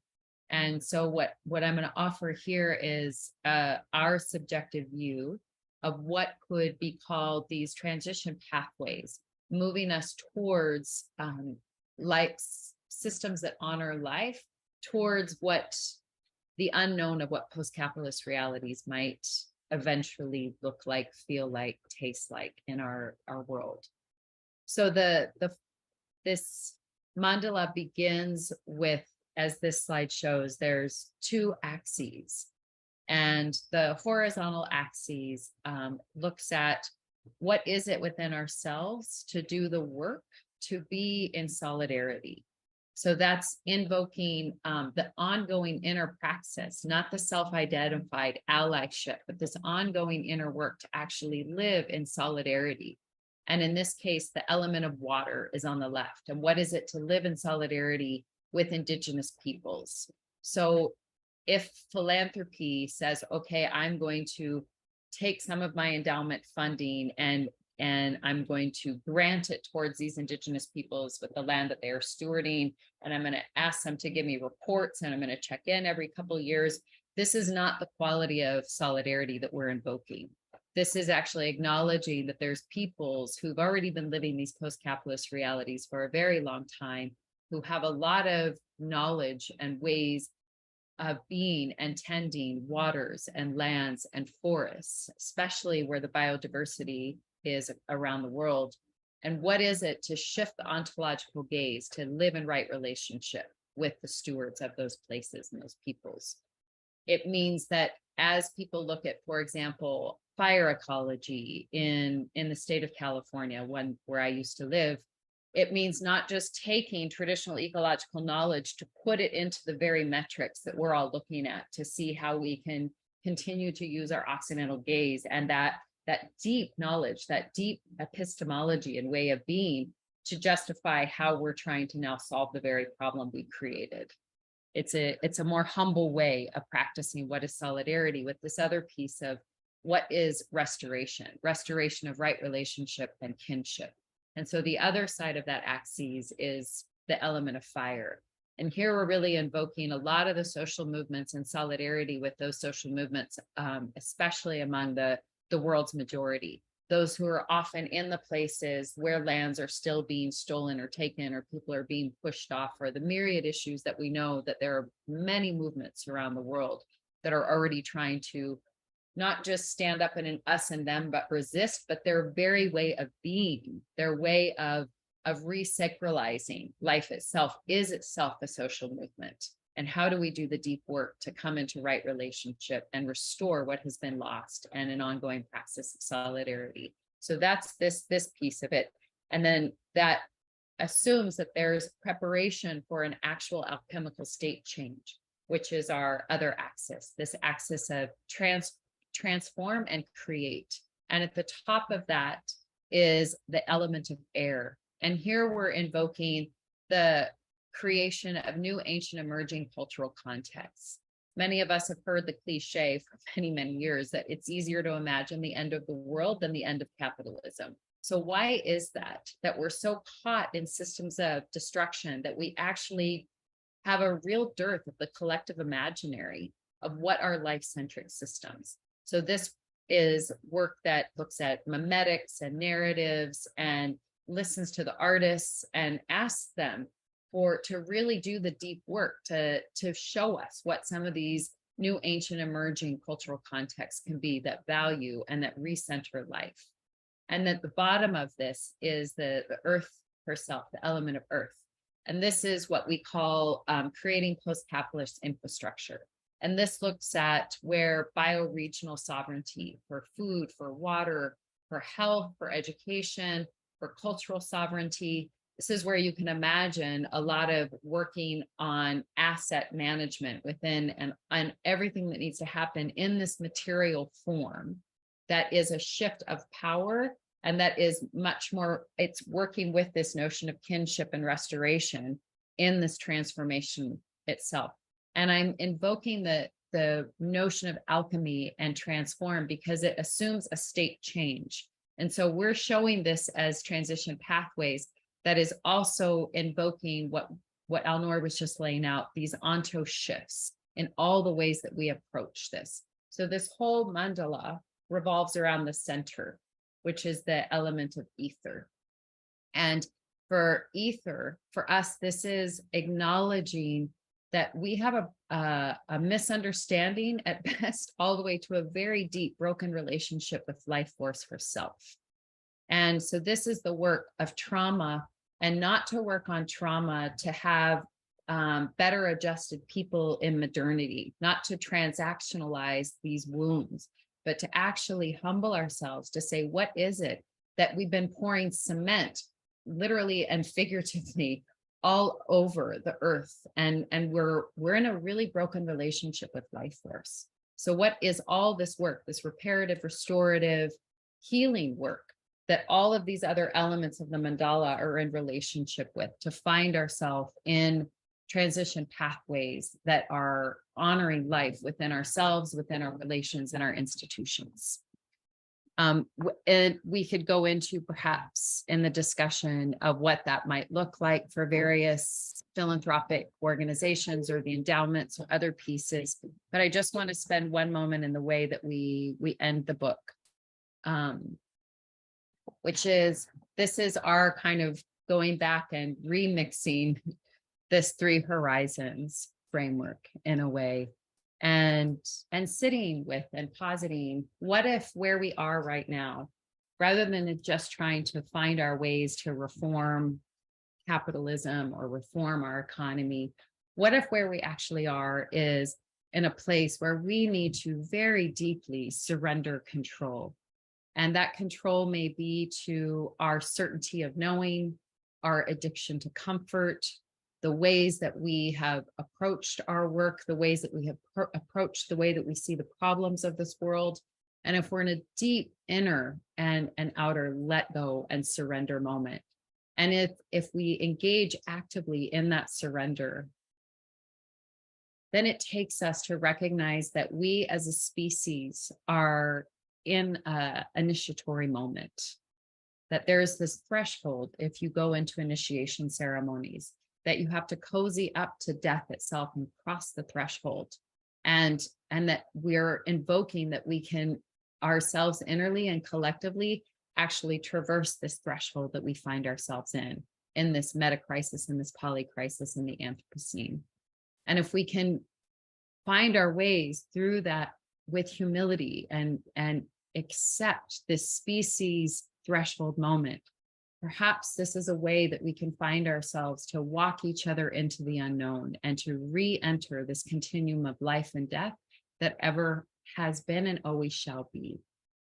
And so what I'm going to offer here is our subjective view of what could be called these transition pathways, moving us towards systems that honor life, towards what the unknown of what post-capitalist realities might eventually look like, feel like, taste like in our world. So this mandala begins with, as this slide shows, there's 2 axes, and the horizontal axis looks at what is it within ourselves to do the work to be in solidarity. So that's invoking the ongoing inner praxis, not the self-identified allyship, but this ongoing inner work to actually live in solidarity. And in this case, the element of water is on the left. And what is it to live in solidarity with Indigenous peoples? So if philanthropy says, okay, I'm going to take some of my endowment funding and I'm going to grant it towards these Indigenous peoples with the land that they are stewarding, and I'm going to ask them to give me reports, and I'm going to check in every couple of years. This is not the quality of solidarity that we're invoking. This is actually acknowledging that there's peoples who've already been living these post-capitalist realities for a very long time, who have a lot of knowledge and ways of being and tending waters and lands and forests, especially where the biodiversity is around the world. And what is it to shift the ontological gaze, to live in right relationship with the stewards of those places and those peoples? It means that as people look at, for example, fire ecology in the state of California, where I used to live, it means not just taking traditional ecological knowledge to put it into the very metrics that we're all looking at to see how we can continue to use our Occidental gaze and that deep knowledge, that deep epistemology and way of being to justify how we're trying to now solve the very problem we created. It's a more humble way of practicing what is solidarity with this other piece of what is restoration of right relationship and kinship. And so the other side of that axis is the element of fire. And here we're really invoking a lot of the social movements and solidarity with those social movements, especially among the world's majority, those who are often in the places where lands are still being stolen or taken, or people are being pushed off, or the myriad issues that we know that there are many movements around the world that are already trying to not just stand up in an us and them, but resist, but their very way of being, their way of resacralizing life itself is itself a social movement. And how do we do the deep work to come into right relationship and restore what has been lost and an ongoing practice of solidarity? So that's this piece of it. And then that assumes that there's preparation for an actual alchemical state change, which is our other axis, this axis of transform and create. And at the top of that is the element of air. And here we're invoking the creation of new, ancient, emerging cultural contexts. Many of us have heard the cliche for many, many years that it's easier to imagine the end of the world than the end of capitalism. So why is that we're so caught in systems of destruction that we actually have a real dearth of the collective imaginary of what are life-centric systems? So this is work that looks at memetics and narratives and listens to the artists and asks them to really do the deep work to show us what some of these new, ancient, emerging cultural contexts can be that value and that recenter life. And at the bottom of this is the earth herself, the element of earth. And this is what we call creating post-capitalist infrastructure. And this looks at where bioregional sovereignty for food, for water, for health, for education, for cultural sovereignty. This is where you can imagine a lot of working on asset management within and everything that needs to happen in this material form that is a shift of power, and that is much more, it's working with this notion of kinship and restoration in this transformation itself. And I'm invoking the notion of alchemy and transform because it assumes a state change. And so we're showing this as transition pathways that is also invoking what Alnoor was just laying out, these onto shifts in all the ways that we approach this. So this whole mandala revolves around the center, which is the element of ether. And for ether, for us, this is acknowledging that we have a misunderstanding at best, all the way to a very deep broken relationship with life force herself. And so this is the work of trauma, and not to work on trauma to have better adjusted people in modernity, not to transactionalize these wounds, but to actually humble ourselves to say, what is it that we've been pouring cement, literally and figuratively, all over the earth, and we're in a really broken relationship with life force. So what is all this work, this reparative, restorative, healing work that all of these other elements of the mandala are in relationship with, to find ourselves in transition pathways that are honoring life within ourselves, within our relations and our institutions? And we could go into perhaps in the discussion of what that might look like for various philanthropic organizations or the endowments or other pieces. But I just want to spend one moment in the way that we end the book, which is, this is our kind of going back and remixing this three horizons framework in a way, and sitting with and positing, what if where we are right now, rather than just trying to find our ways to reform capitalism or reform our economy, what if where we actually are is in a place where we need to very deeply surrender control? And that control may be to our certainty of knowing, our addiction to comfort, the ways that we have approached our work, the ways that we have approached the way that we see the problems of this world. And if we're in a deep inner and outer let go and surrender moment, and if we engage actively in that surrender, then it takes us to recognize that we as a species are in an initiatory moment, that there's this threshold if you go into initiation ceremonies, that you have to cozy up to death itself and cross the threshold, and that we're invoking that we can ourselves innerly and collectively actually traverse this threshold that we find ourselves in this meta crisis, in this poly crisis, in the Anthropocene. And if we can find our ways through that with humility and accept this species threshold moment, perhaps this is a way that we can find ourselves to walk each other into the unknown and to re-enter this continuum of life and death that ever has been and always shall be.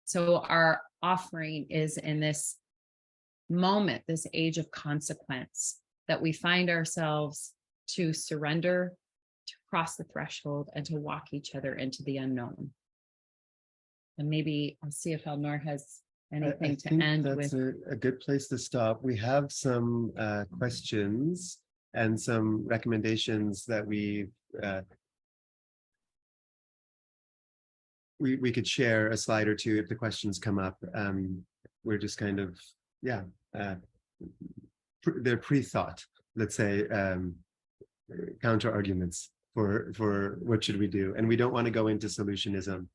So our offering is in this moment, this age of consequence, that we find ourselves to surrender, to cross the threshold, and to walk each other into the unknown. And maybe I'll see if Alnoor has anything to end with. That's a good place to stop. We have some questions and some recommendations that we could share a slide or two if the questions come up. We're just kind of, yeah, they're pre-thought, let's say, counter arguments for what should we do, and we don't want to go into solutionism.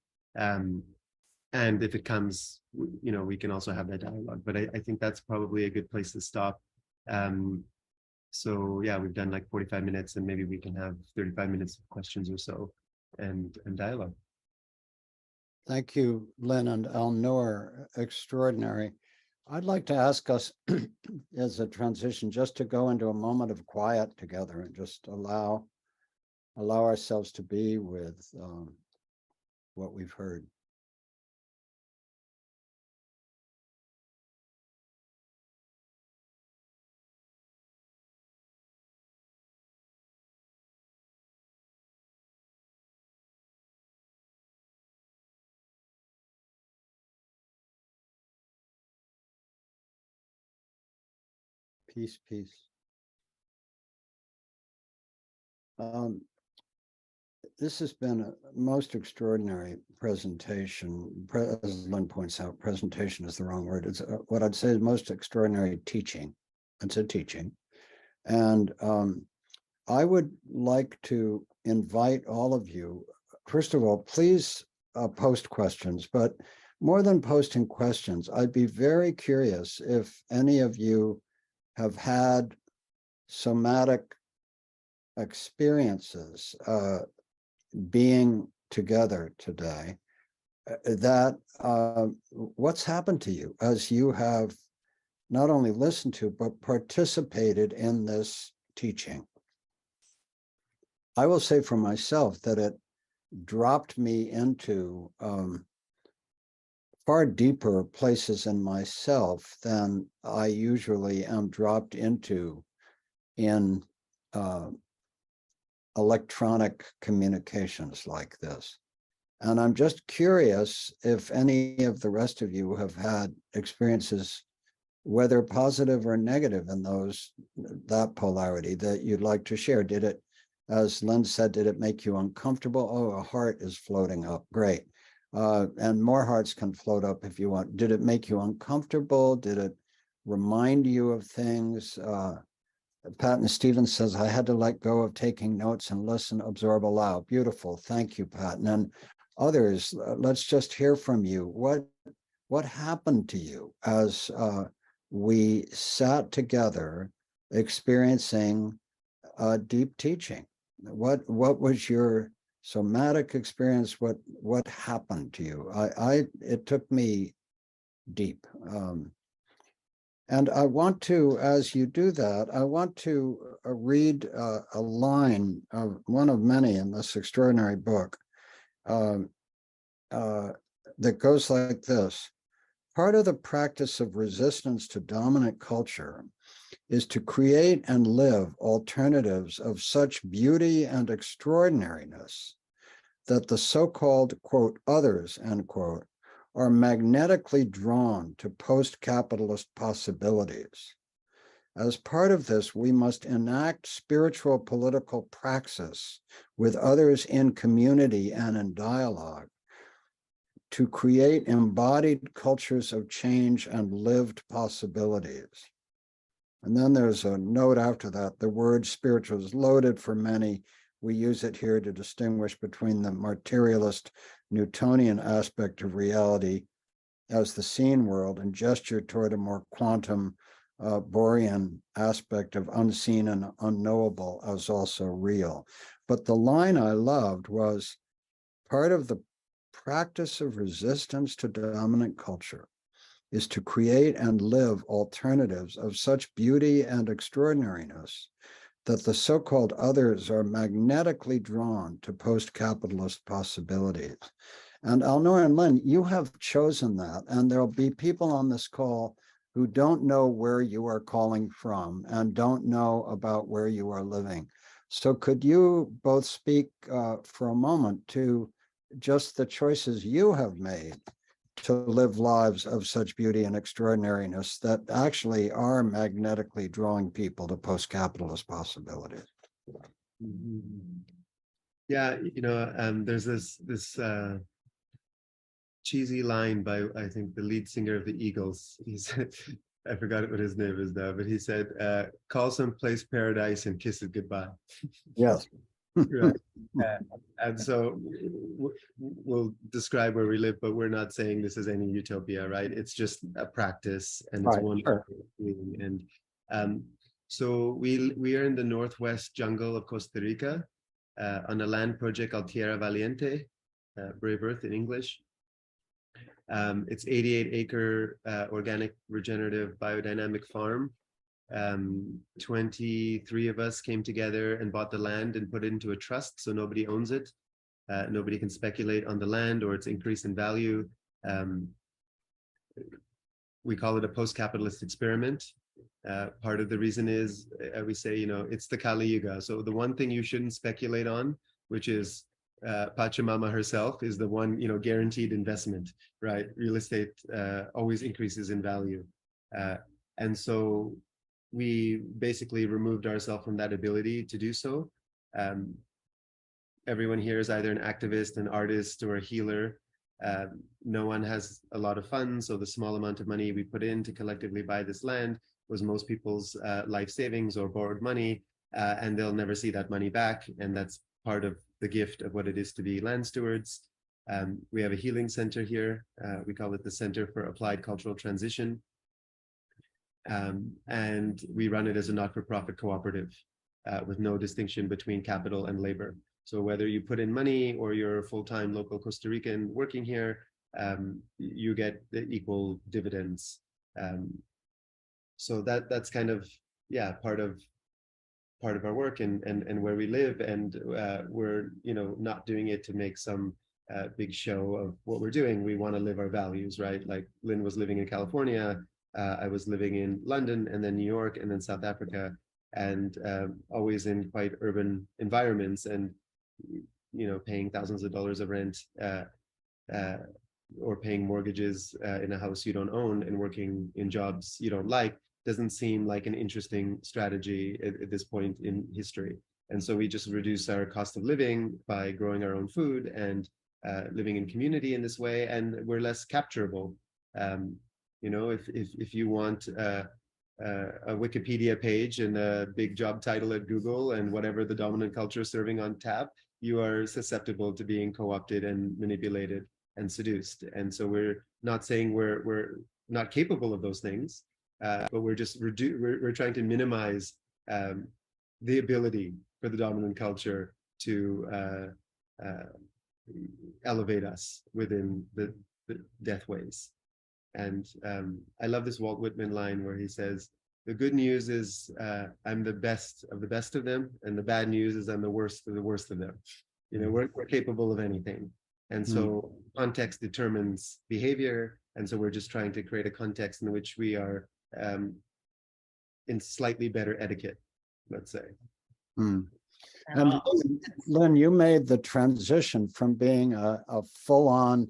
And if it comes, you know, we can also have that dialogue. But I think that's probably a good place to stop. So yeah, we've done like 45 minutes, and maybe we can have 35 minutes of questions or so, and dialogue. Thank you, Lynn and Alnoor. Extraordinary. I'd like to ask us as a transition just to go into a moment of quiet together and just allow ourselves to be with what we've heard. Peace, peace. This has been a most extraordinary presentation. As Lynn points out, presentation is the wrong word. It's what I'd say is most extraordinary teaching. It's a teaching. And I would like to invite all of you, first of all, please post questions, but more than posting questions, I'd be very curious if any of you have had somatic experiences being together today, that what's happened to you as you have not only listened to, but participated in this teaching. I will say for myself that it dropped me into far deeper places in myself than I usually am dropped into in electronic communications like this. And I'm just curious if any of the rest of you have had experiences, whether positive or negative, in that polarity that you'd like to share. Did it, as Lynn said, did it make you uncomfortable? Oh, a heart is floating up. Great. And more hearts can float up if you want. Did it make you uncomfortable? Did it remind you of things? Patton Stevens says, I had to let go of taking notes and listen, absorb, allow. Beautiful. Thank you, Patton. And others, let's just hear from you. What happened to you as we sat together experiencing deep teaching? What was your somatic experience? What happened to you? It took me deep. And I want to, as you do that, I want to read a line of one of many in this extraordinary book that goes like this. Part of the practice of resistance to dominant culture is to create and live alternatives of such beauty and extraordinariness that the so-called, quote, others, end quote, are magnetically drawn to post-capitalist possibilities. As part of this, we must enact spiritual political praxis with others in community and in dialogue to create embodied cultures of change and lived possibilities. And then there's a note after that. The word spiritual is loaded for many. We use it here to distinguish between the materialist Newtonian aspect of reality as the seen world and gesture toward a more quantum Borean aspect of unseen and unknowable as also real. But the line I loved was, part of the practice of resistance to dominant culture is to create and live alternatives of such beauty and extraordinariness that the so-called others are magnetically drawn to post-capitalist possibilities. And Alnoor and Lynn, you have chosen that, and there'll be people on this call who don't know where you are calling from and don't know about where you are living. So could you both speak for a moment to just the choices you have made to live lives of such beauty and extraordinariness that actually are magnetically drawing people to post-capitalist possibilities. Mhm. Yeah, there's this cheesy line by, I think, the lead singer of the Eagles. He said, I forgot what his name is now, but he said, call someplace paradise and kiss it goodbye. Yes. Right. And so we'll describe where we live, but we're not saying this is any utopia, right? It's just a practice, and it's Right, one. sure. And so we are in the northwest jungle of Costa Rica, on a land project called Tierra Valiente, Brave Earth in English. It's 88-acre organic regenerative biodynamic farm. 23 of us came together and bought the land and put it into a trust, so nobody owns it. Nobody can speculate on the land or its increase in value. We call it a post-capitalist experiment. Part of the reason is, we say, it's the Kali Yuga. So the one thing you shouldn't speculate on, which is Pachamama herself, is the one, guaranteed investment, right? Real estate always increases in value. And so we basically removed ourselves from that ability to do so. Everyone here is either an activist, an artist, or a healer. No one has a lot of funds, so the small amount of money we put in to collectively buy this land was most people's life savings or borrowed money, and they'll never see that money back. And that's part of the gift of what it is to be land stewards. We have a healing center here. We call it the Center for Applied Cultural Transition. And we run it as a not-for-profit cooperative with no distinction between capital and labor. So whether you put in money or you're a full-time local Costa Rican working here, you get the equal dividends. So that's kind of, part of our work and where we live. And we're not doing it to make some big show of what we're doing. We want to live our values, right? Like Lynn was living in California. I was living in London, and then New York, and then South Africa, and always in quite urban environments, and paying thousands of dollars of rent, or paying mortgages in a house you don't own, and working in jobs you don't like doesn't seem like an interesting strategy at this point in history. And so we just reduce our cost of living by growing our own food and living in community in this way, and we're less capturable. If you want a Wikipedia page and a big job title at Google and whatever the dominant culture is serving on tap, you are susceptible to being co-opted and manipulated and seduced. And so we're not saying we're not capable of those things, but we're just we're trying to minimize the ability for the dominant culture to elevate us within the deathways. And I love this Walt Whitman line where he says, the good news is I'm the best of them, and the bad news is I'm the worst of them. We're capable of anything. And so context determines behavior. And so we're just trying to create a context in which we are in slightly better etiquette, let's say. And Lynn, you made the transition from being a full-on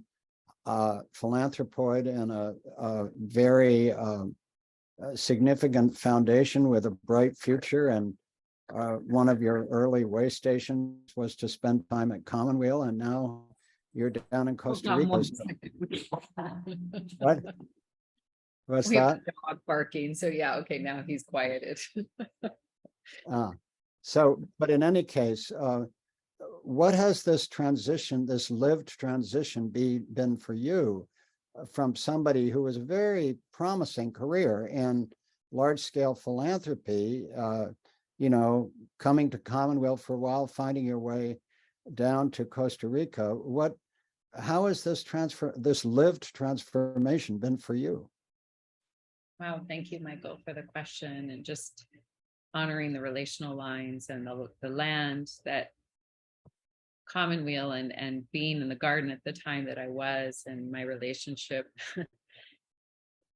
philanthropoid and a very significant foundation with a bright future. And one of your early way stations was to spend time at Commonweal, and now you're down in Costa Rica. What? What's that? Dog barking. So okay, now he's quieted. But in any case, what has this transition, this lived transition been for you from somebody who was a very promising career in large-scale philanthropy, coming to Commonwealth for a while, finding your way down to Costa Rica? How has this lived transformation been for you? Wow, thank you, Michael, for the question, and just honoring the relational lines and the land that Commonweal and being in the garden at the time that I was, and my relationship.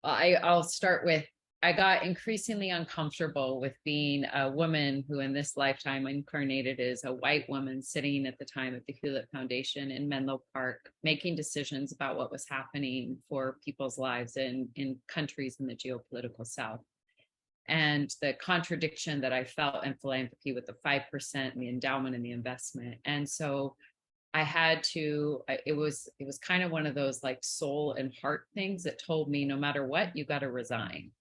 I'll start with I got increasingly uncomfortable with being a woman who in this lifetime incarnated as a white woman sitting at the time at the Hewlett Foundation in Menlo Park, making decisions about what was happening for people's lives in countries in the geopolitical South. And the contradiction that I felt in philanthropy with the 5% and the endowment and the investment. And so I had to, it was kind of one of those like soul and heart things that told me no matter what, you got to resign.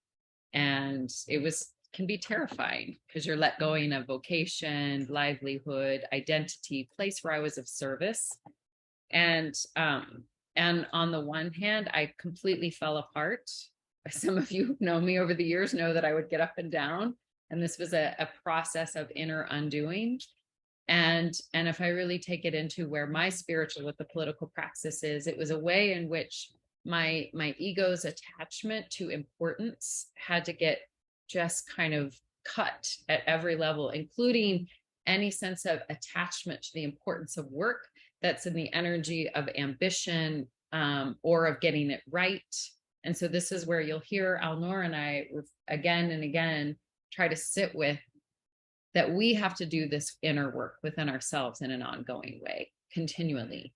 And it can be terrifying because you're let going of vocation, livelihood, identity, place where I was of service. And on the one hand, I completely fell apart. Some of you who know me over the years know that I would get up and down. And this was a process of inner undoing. And if I really take it into where my spiritual with the political praxis is, it was a way in which my ego's attachment to importance had to get just kind of cut at every level, including any sense of attachment to the importance of work that's in the energy of ambition or of getting it right. And so this is where you'll hear Alnoor and I again and again try to sit with that we have to do this inner work within ourselves in an ongoing way, continually.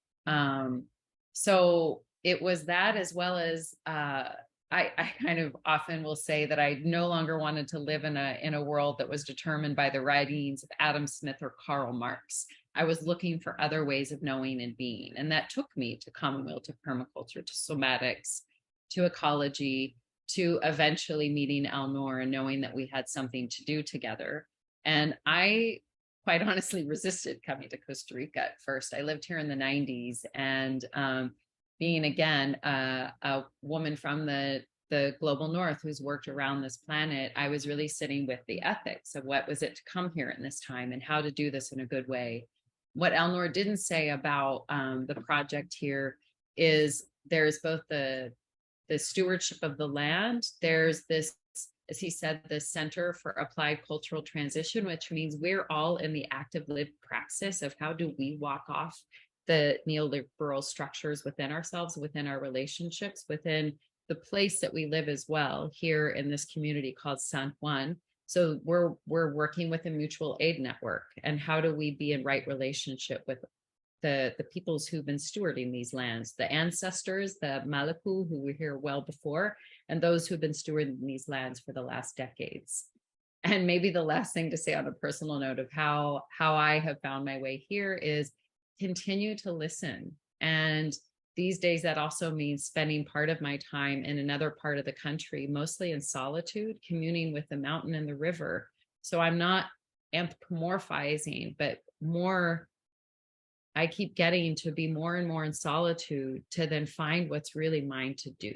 So it was that, as well as I kind of often will say that I no longer wanted to live in a world that was determined by the writings of Adam Smith or Karl Marx. I was looking for other ways of knowing and being. And that took me to commonweal, to permaculture, to somatics, to ecology, to eventually meeting Alnoor and knowing that we had something to do together. And I quite honestly resisted coming to Costa Rica at first. I lived here in the 90s, and being again a woman from the global north who's worked around this planet, I was really sitting with the ethics of what was it to come here in this time and how to do this in a good way. What Alnoor didn't say about the project here is there's both the stewardship of the land, there's this, as he said, the Center for Applied Cultural Transition, which means we're all in the active lived praxis of how do we walk off the neoliberal structures within ourselves, within our relationships, within the place that we live as well here in this community called San Juan. So we're working with a mutual aid network, and how do we be in right relationship with the peoples who've been stewarding these lands, the ancestors, the Malaku, who were here well before, and those who've been stewarding these lands for the last decades. And maybe the last thing to say on a personal note of how I have found my way here is continue to listen. And these days, that also means spending part of my time in another part of the country, mostly in solitude, communing with the mountain and the river. So I'm not anthropomorphizing, but more, I keep getting to be more and more in solitude to then find what's really mine to do.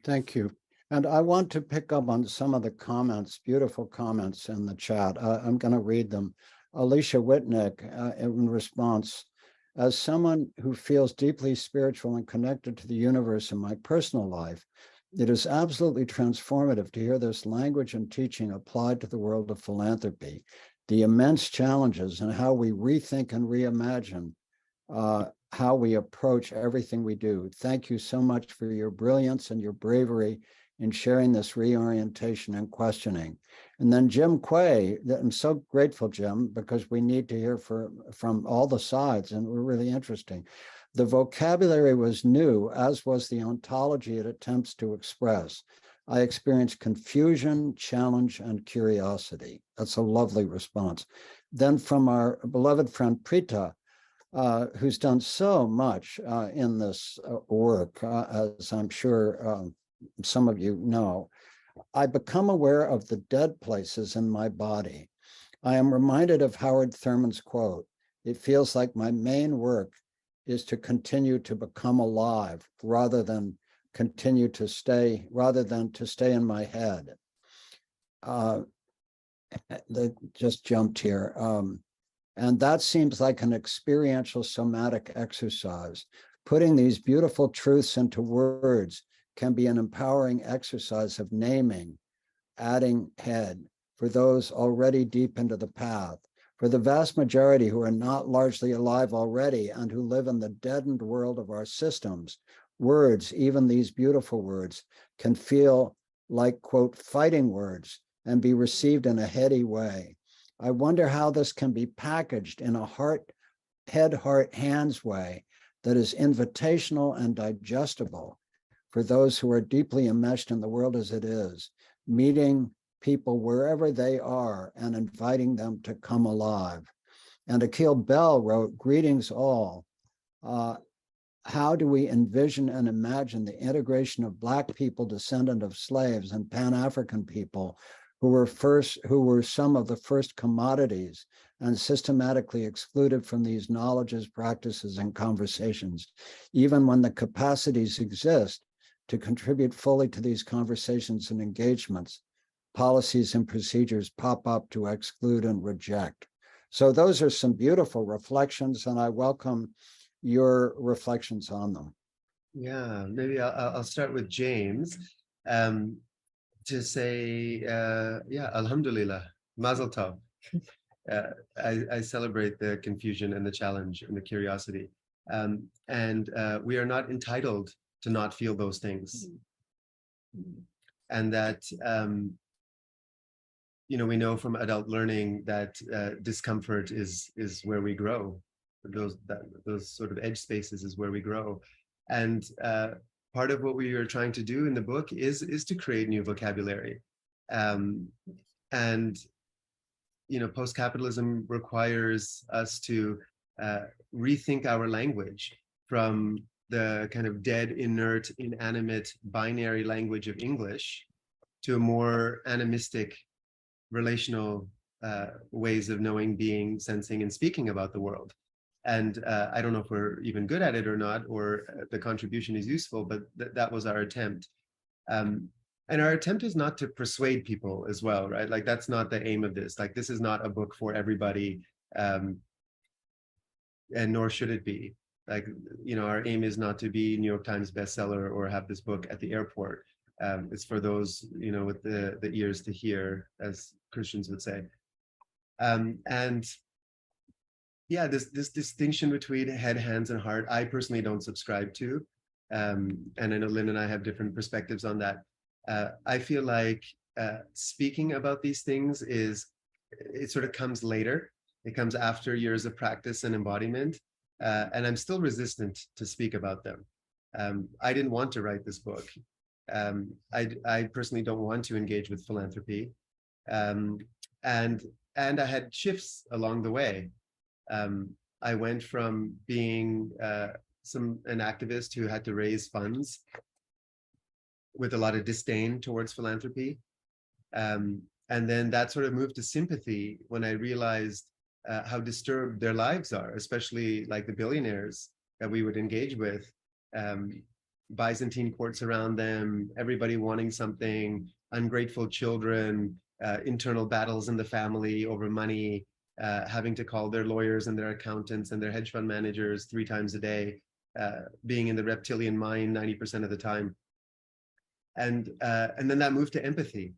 Thank you. And I want to pick up on some of the comments, beautiful comments in the chat. I'm going to read them. Alicia Whitnick, in response, as someone who feels deeply spiritual and connected to the universe in my personal life, it is absolutely transformative to hear this language and teaching applied to the world of philanthropy, the immense challenges and how we rethink and reimagine how we approach everything we do. Thank you so much for your brilliance and your bravery in sharing this reorientation and questioning. And then Jim Quay, I'm so grateful, Jim, because we need to hear from all the sides, and we're really interesting. The vocabulary was new, as was the ontology it attempts to express. I experienced confusion, challenge, and curiosity. That's a lovely response. Then from our beloved friend Prita, who's done so much in this work, as I'm sure some of you know, I become aware of the dead places in my body. I am reminded of Howard Thurman's quote, "It feels like my main work is to continue to become alive rather than to stay in my head." They just jumped here. And that seems like an experiential somatic exercise. Putting these beautiful truths into words can be an empowering exercise of naming, adding head for those already deep into the path. For the vast majority who are not largely alive already and who live in the deadened world of our systems, words, even these beautiful words, can feel like, quote, fighting words and be received in a heady way. I wonder how this can be packaged in a head, heart, hands way that is invitational and digestible for those who are deeply enmeshed in the world as it is, meeting people wherever they are and inviting them to come alive. And Akil Bell wrote, greetings all. How do we envision and imagine the integration of Black people, descendant of slaves, and Pan-African people who were some of the first commodities and systematically excluded from these knowledges, practices, and conversations, even when the capacities exist to contribute fully to these conversations and engagements, policies and procedures pop up to exclude and reject. So those are some beautiful reflections, and I welcome your reflections on them. Yeah, maybe I'll start with James to say, yeah, Alhamdulillah, Mazel Tov. I celebrate the confusion and the challenge and the curiosity. And we are not entitled to not feel those things. And that, we know from adult learning that discomfort is where we grow. Those sort of edge spaces is where we grow. And part of what we are trying to do in the book is to create new vocabulary. And post-capitalism requires us to rethink our language from the kind of dead, inert, inanimate, binary language of English to a more animistic, relational ways of knowing, being, sensing, and speaking about the world. And I don't know if we're even good at it or not, or the contribution is useful, but that was our attempt. And our attempt is not to persuade people as well, right? Like, that's not the aim of this. Like, this is not a book for everybody, and nor should it be. Like, our aim is not to be New York Times bestseller or have this book at the airport. It's for those, with the ears to hear, as Christians would say. And yeah, this distinction between head, hands, and heart, I personally don't subscribe to. And I know Lynn and I have different perspectives on that. I feel like speaking about these things it sort of comes later. It comes after years of practice and embodiment. And I'm still resistant to speak about them. I didn't want to write this book. I personally don't want to engage with philanthropy. And I had shifts along the way. I went from being an activist who had to raise funds with a lot of disdain towards philanthropy. And then that sort of moved to sympathy when I realized how disturbed their lives are, especially like the billionaires that we would engage with. Byzantine courts around them, everybody wanting something, ungrateful children, internal battles in the family over money, having to call their lawyers and their accountants and their hedge fund managers 3 times a day, being in the reptilian mind 90% of the time. And then that moved to empathy.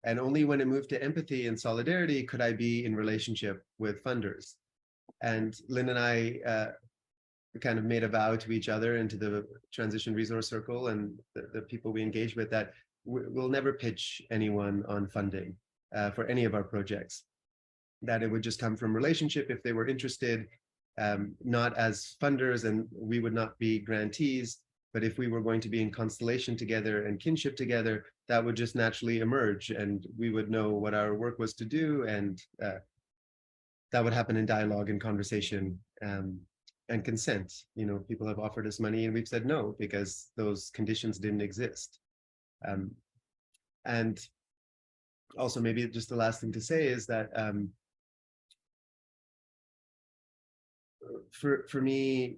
And only when it moved to empathy and solidarity could I be in relationship with funders. And Lynn and I kind of made a vow to each other and to the Transition Resource Circle and the people we engage with that we'll never pitch anyone on funding for any of our projects. That it would just come from relationship if they were interested, not as funders, and we would not be grantees, but if we were going to be in constellation together and kinship together, that would just naturally emerge and we would know what our work was to do, and that would happen in dialogue and conversation and consent. People have offered us money and we've said no because those conditions didn't exist. And also maybe just the last thing to say is that for me,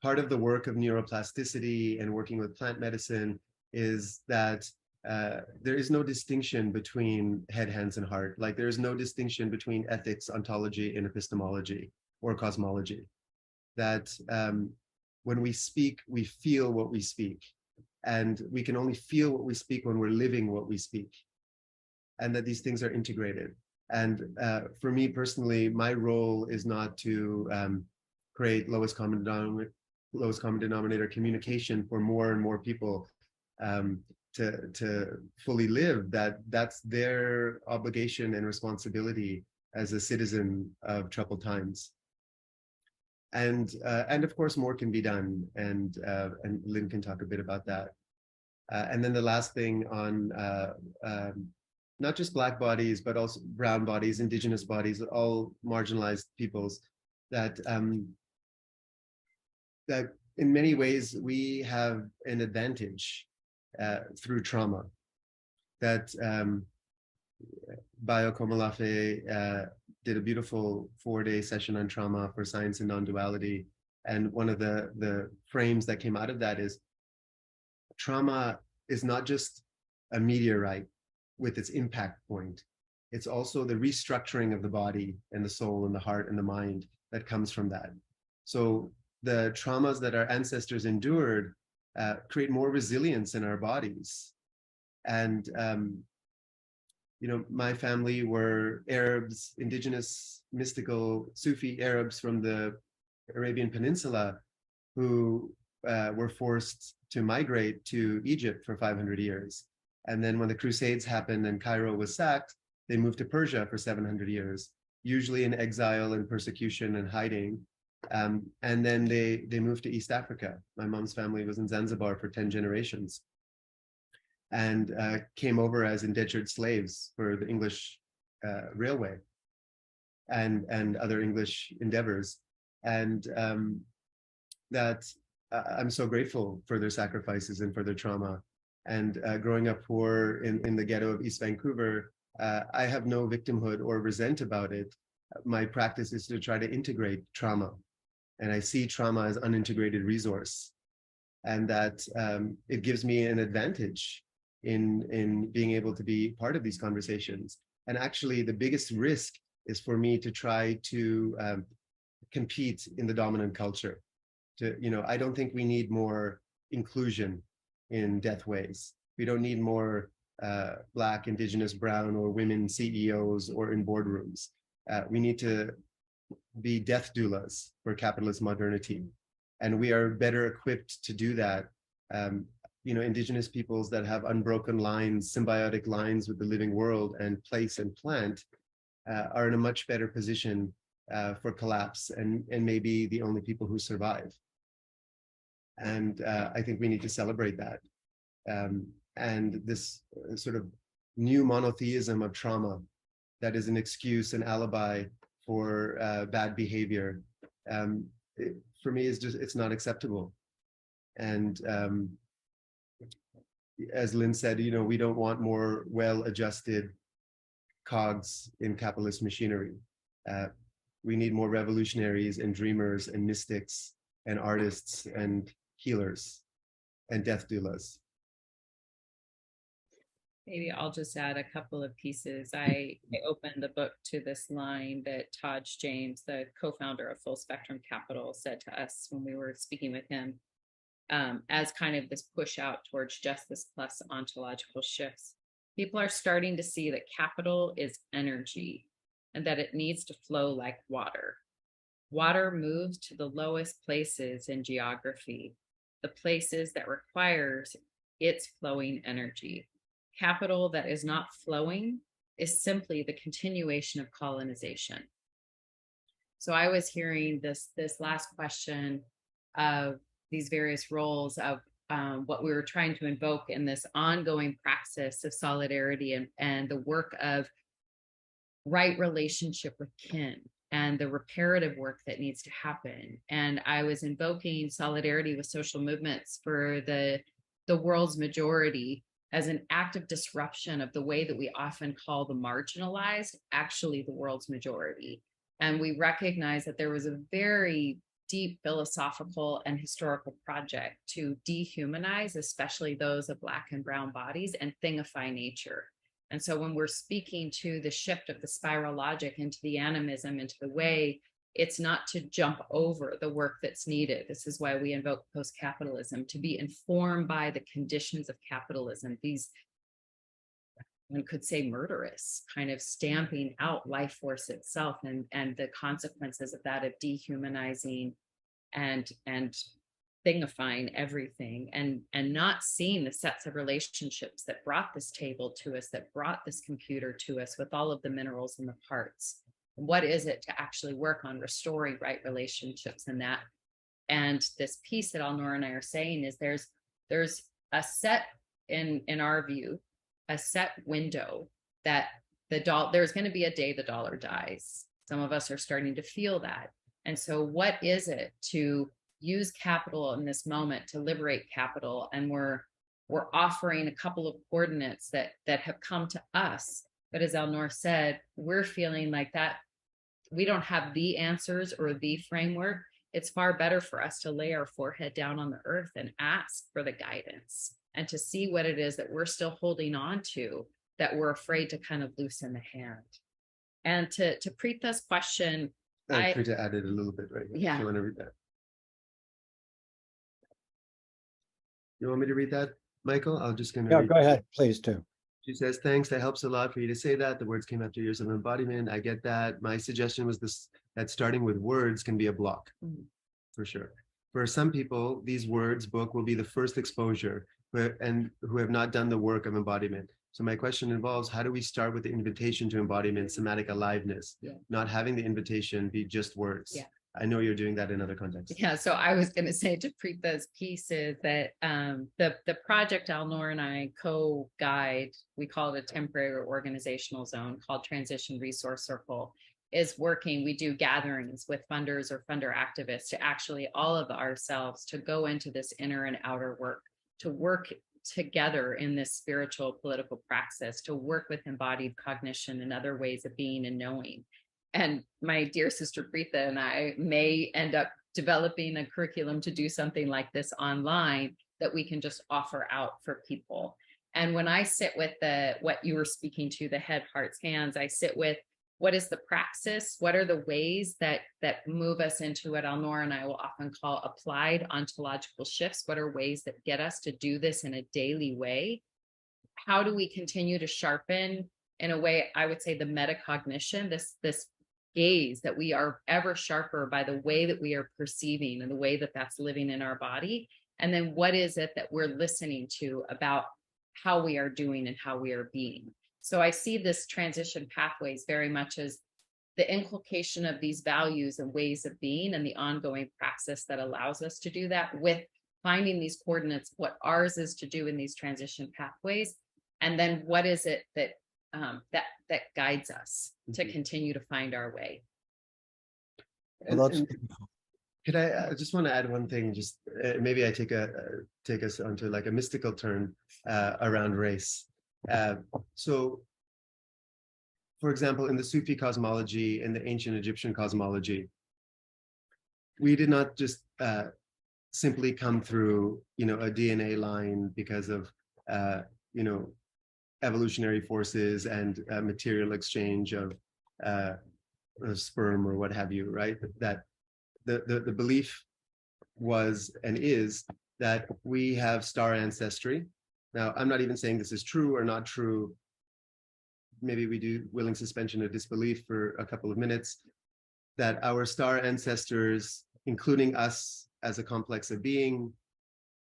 part of the work of neuroplasticity and working with plant medicine is that there is no distinction between head, hands, and heart. Like, there is no distinction between ethics, ontology, and epistemology or cosmology. That when we speak, we feel what we speak. And we can only feel what we speak when we're living what we speak. And that these things are integrated. And for me personally, my role is not to create lowest common denominator communication for more and more people. to fully live, that's their obligation and responsibility as a citizen of troubled times. And of course, more can be done, and Lynn can talk a bit about that. And then the last thing on not just Black bodies, but also brown bodies, Indigenous bodies, all marginalized peoples, that that in many ways we have an advantage through trauma. That Bayo Akomolafe did a beautiful 4-day session on trauma for science and non-duality. And one of the frames that came out of that is trauma is not just a meteorite with its impact point. It's also the restructuring of the body and the soul and the heart and the mind that comes from that. So the traumas that our ancestors endured create more resilience in our bodies. And my family were Arabs, indigenous, mystical, Sufi Arabs from the Arabian Peninsula who were forced to migrate to Egypt for 500 years. And then when the Crusades happened and Cairo was sacked, they moved to Persia for 700 years, usually in exile and persecution and hiding. And then they moved to East Africa. My mom's family was in Zanzibar for 10 generations. And came over as indentured slaves for the English railway and other English endeavors. And that I'm so grateful for their sacrifices and for their trauma. And growing up poor in the ghetto of East Vancouver, I have no victimhood or resent about it. My practice is to try to integrate trauma. And I see trauma as unintegrated resource. And that it gives me an advantage in being able to be part of these conversations. And actually, the biggest risk is for me to try to compete in the dominant culture. I don't think we need more inclusion in deathways. We don't need more Black, Indigenous, Brown, or women CEOs or in boardrooms. We need to be death doulas for capitalist modernity. And we are better equipped to do that. Indigenous peoples that have unbroken lines, symbiotic lines with the living world and place and plant are in a much better position for collapse and maybe the only people who survive. And I think we need to celebrate that. And this sort of new monotheism of trauma that is an excuse, an alibi for bad behavior, for me it's not acceptable. And as Lynn said, we don't want more well-adjusted cogs in capitalist machinery. We need more revolutionaries and dreamers and mystics and artists and healers and death doulas. Maybe I'll just add a couple of pieces. I opened the book to this line that Taj James, the co-founder of Full Spectrum Capital, said to us when we were speaking with him, as kind of this push out towards justice plus ontological shifts. People are starting to see that capital is energy and that it needs to flow like water. Water moves to the lowest places in geography, the places that requires its flowing energy. Capital that is not flowing is simply the continuation of colonization. So I was hearing this last question of these various roles of what we were trying to invoke in this ongoing praxis of solidarity and the work of right relationship with kin and the reparative work that needs to happen. And I was invoking solidarity with social movements for the world's majority as an act of disruption of the way that we often call the marginalized, actually the world's majority. And we recognize that there was a very deep philosophical and historical project to dehumanize, especially those of Black and brown bodies, and thingify nature. And so when we're speaking to the shift of the spiral logic into the animism, into the way, it's not to jump over the work that's needed. This is why we invoke post-capitalism, to be informed by the conditions of capitalism, these, one could say, murderous, kind of stamping out life force itself and the consequences of that, of dehumanizing and thingifying everything and not seeing the sets of relationships that brought this table to us, that brought this computer to us with all of the minerals and the parts. What is it to actually work on restoring right relationships in that? And this piece that Alnoor and I are saying is there's a set, in our view, a set window that there's going to be a day the dollar dies. Some of us are starting to feel that. And so what is it to use capital in this moment to liberate capital? And we're offering a couple of coordinates that have come to us. But as Alnoor said, we're feeling like that we don't have the answers or the framework. It's far better for us to lay our forehead down on the earth and ask for the guidance and to see what it is that we're still holding on to, that we're afraid to kind of loosen the hand. And to Preetha's question, Preetha added a little bit, right? Yeah. Do you want to read that? You want me to read that, Michael? I'm just going to Yeah, read. go ahead, please do. She says, thanks, that helps a lot for you to say that. The words came after years of embodiment. I get that. My suggestion was that starting with words can be a block, for sure. For some people, these words, book, will be the first exposure, and who have not done the work of embodiment. So my question involves, how do we start with the invitation to embodiment, somatic aliveness, not having the invitation be just words? Yeah. I know you're doing that in other contexts. Yeah, so I was going to say to Preetha's piece is that the project Alnoor and I co-guide, we call it a temporary organizational zone called Transition Resource Circle, is working. We do gatherings with funders or funder activists to actually all of ourselves to go into this inner and outer work, to work together in this spiritual political praxis, to work with embodied cognition and other ways of being and knowing. And my dear sister Preetha and I may end up developing a curriculum to do something like this online that we can just offer out for people. And when I sit with what you were speaking to, the head, hearts, hands, I sit with what is the praxis? What are the ways that move us into what Alnoor and I will often call applied ontological shifts? What are ways that get us to do this in a daily way? How do we continue to sharpen, in a way, I would say, the metacognition, this gaze that we are ever sharper by the way that we are perceiving and the way that that's living in our body? And then what is it that we're listening to about how we are doing and how we are being? So I see this transition pathways very much as the inculcation of these values and ways of being and the ongoing praxis that allows us to do that, with finding these coordinates, what ours is to do in these transition pathways. And then what is it that that guides us to continue to find our way. And could I just want to add one thing? Just maybe I take us onto like a mystical turn around race. So, for example, in the Sufi cosmology, in the ancient Egyptian cosmology, we did not just simply come through, a DNA line because of, evolutionary forces and material exchange of sperm or what have you, right? That the belief was and is that we have star ancestry. Now, I'm not even saying this is true or not true. Maybe we do willing suspension of disbelief for a couple of minutes, that our star ancestors, including us as a complex of being,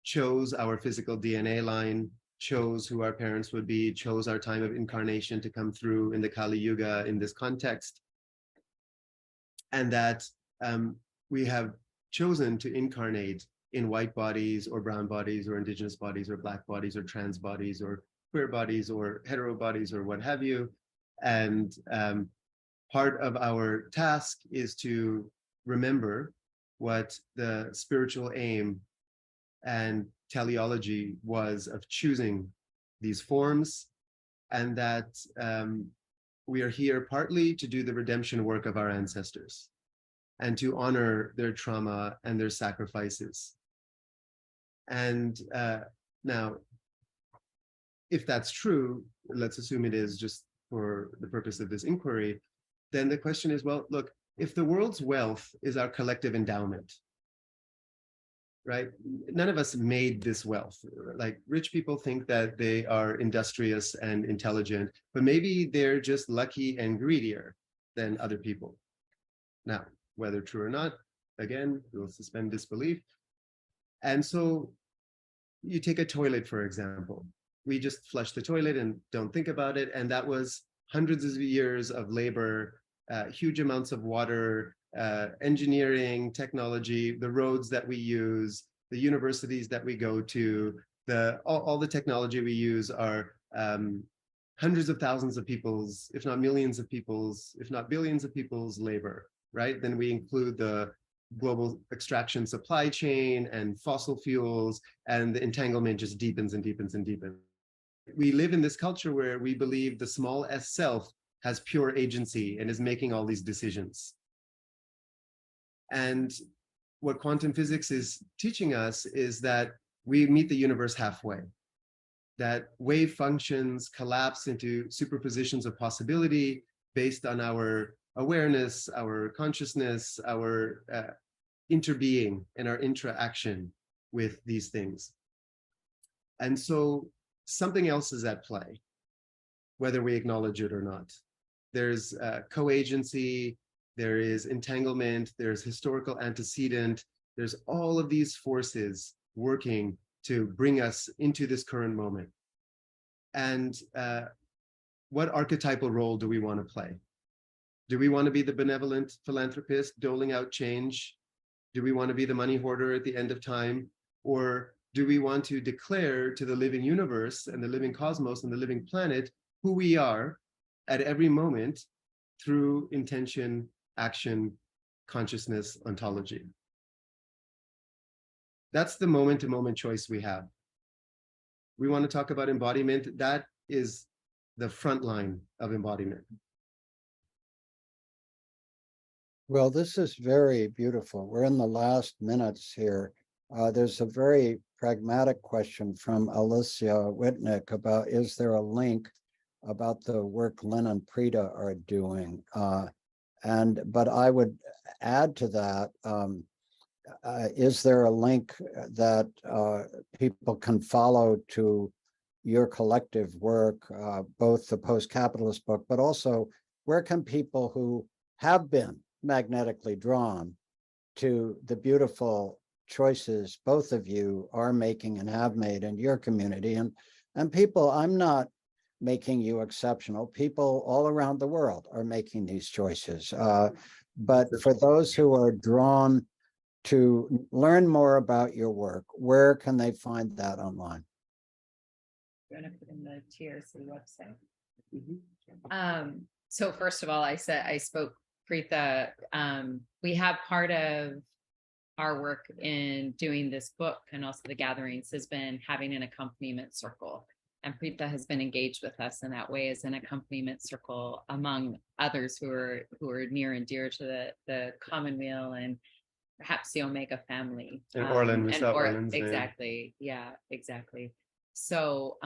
chose our physical DNA line, chose who our parents would be, chose our time of incarnation to come through in the Kali Yuga in this context, and that we have chosen to incarnate in white bodies or brown bodies or indigenous bodies or black bodies or trans bodies or queer bodies or hetero bodies or what have you. And part of our task is to remember what the spiritual aim and teleology was of choosing these forms, and that we are here partly to do the redemption work of our ancestors and to honor their trauma and their sacrifices. And now, if that's true, let's assume it is just for the purpose of this inquiry, then the question is, well, look, if the world's wealth is our collective endowment, right? None of us made this wealth. Like, rich people think that they are industrious and intelligent, but maybe they're just lucky and greedier than other people. Now, whether true or not, again, we'll suspend disbelief. And so you take a toilet, for example. We just flush the toilet and don't think about it. And that was hundreds of years of labor, huge amounts of water, engineering, technology, the roads that we use, the universities that we go to, all the technology we use are hundreds of thousands of people's, if not millions of people's, if not billions of people's labor, right? Then we include the global extraction supply chain and fossil fuels, and the entanglement just deepens and deepens and deepens. We live in this culture where we believe the small s self has pure agency and is making all these decisions. And what quantum physics is teaching us is that we meet the universe halfway, that wave functions collapse into superpositions of possibility based on our awareness, our consciousness, our interbeing, and our interaction with these things. And so something else is at play, whether we acknowledge it or not. There's co-agency, there is entanglement, there's historical antecedent, there's all of these forces working to bring us into this current moment. And what archetypal role do we want to play? Do we want to be the benevolent philanthropist doling out change? Do we want to be the money hoarder at the end of time? Or do we want to declare to the living universe and the living cosmos and the living planet who we are at every moment through intention, action, consciousness, ontology? That's the moment-to-moment choice we have. We want to talk about embodiment. That is the front line of embodiment. Well, this is very beautiful. We're in the last minutes here. There's a very pragmatic question from Alicia Whitnick about, is there a link about the work Lynn and Preeta are doing? But I would add to that, is there a link that people can follow to your collective work, both the Post Capitalist book, but also where can people who have been magnetically drawn to the beautiful choices both of you are making and have made in your community, and people, I'm not making you exceptional, people all around the world are making these choices, but for those who are drawn to learn more about your work, where can they find that online? You're going to put in the TRC website. So first of all, I spoke, Preeta, we have part of our work in doing this book and also the gatherings has been having an accompaniment circle. And Preeta has been engaged with us in that way as an accompaniment circle among others who are near and dear to the Commonweal and perhaps the Omega family. And Orlin, we saw Orlin's name. Exactly. Yeah, exactly. So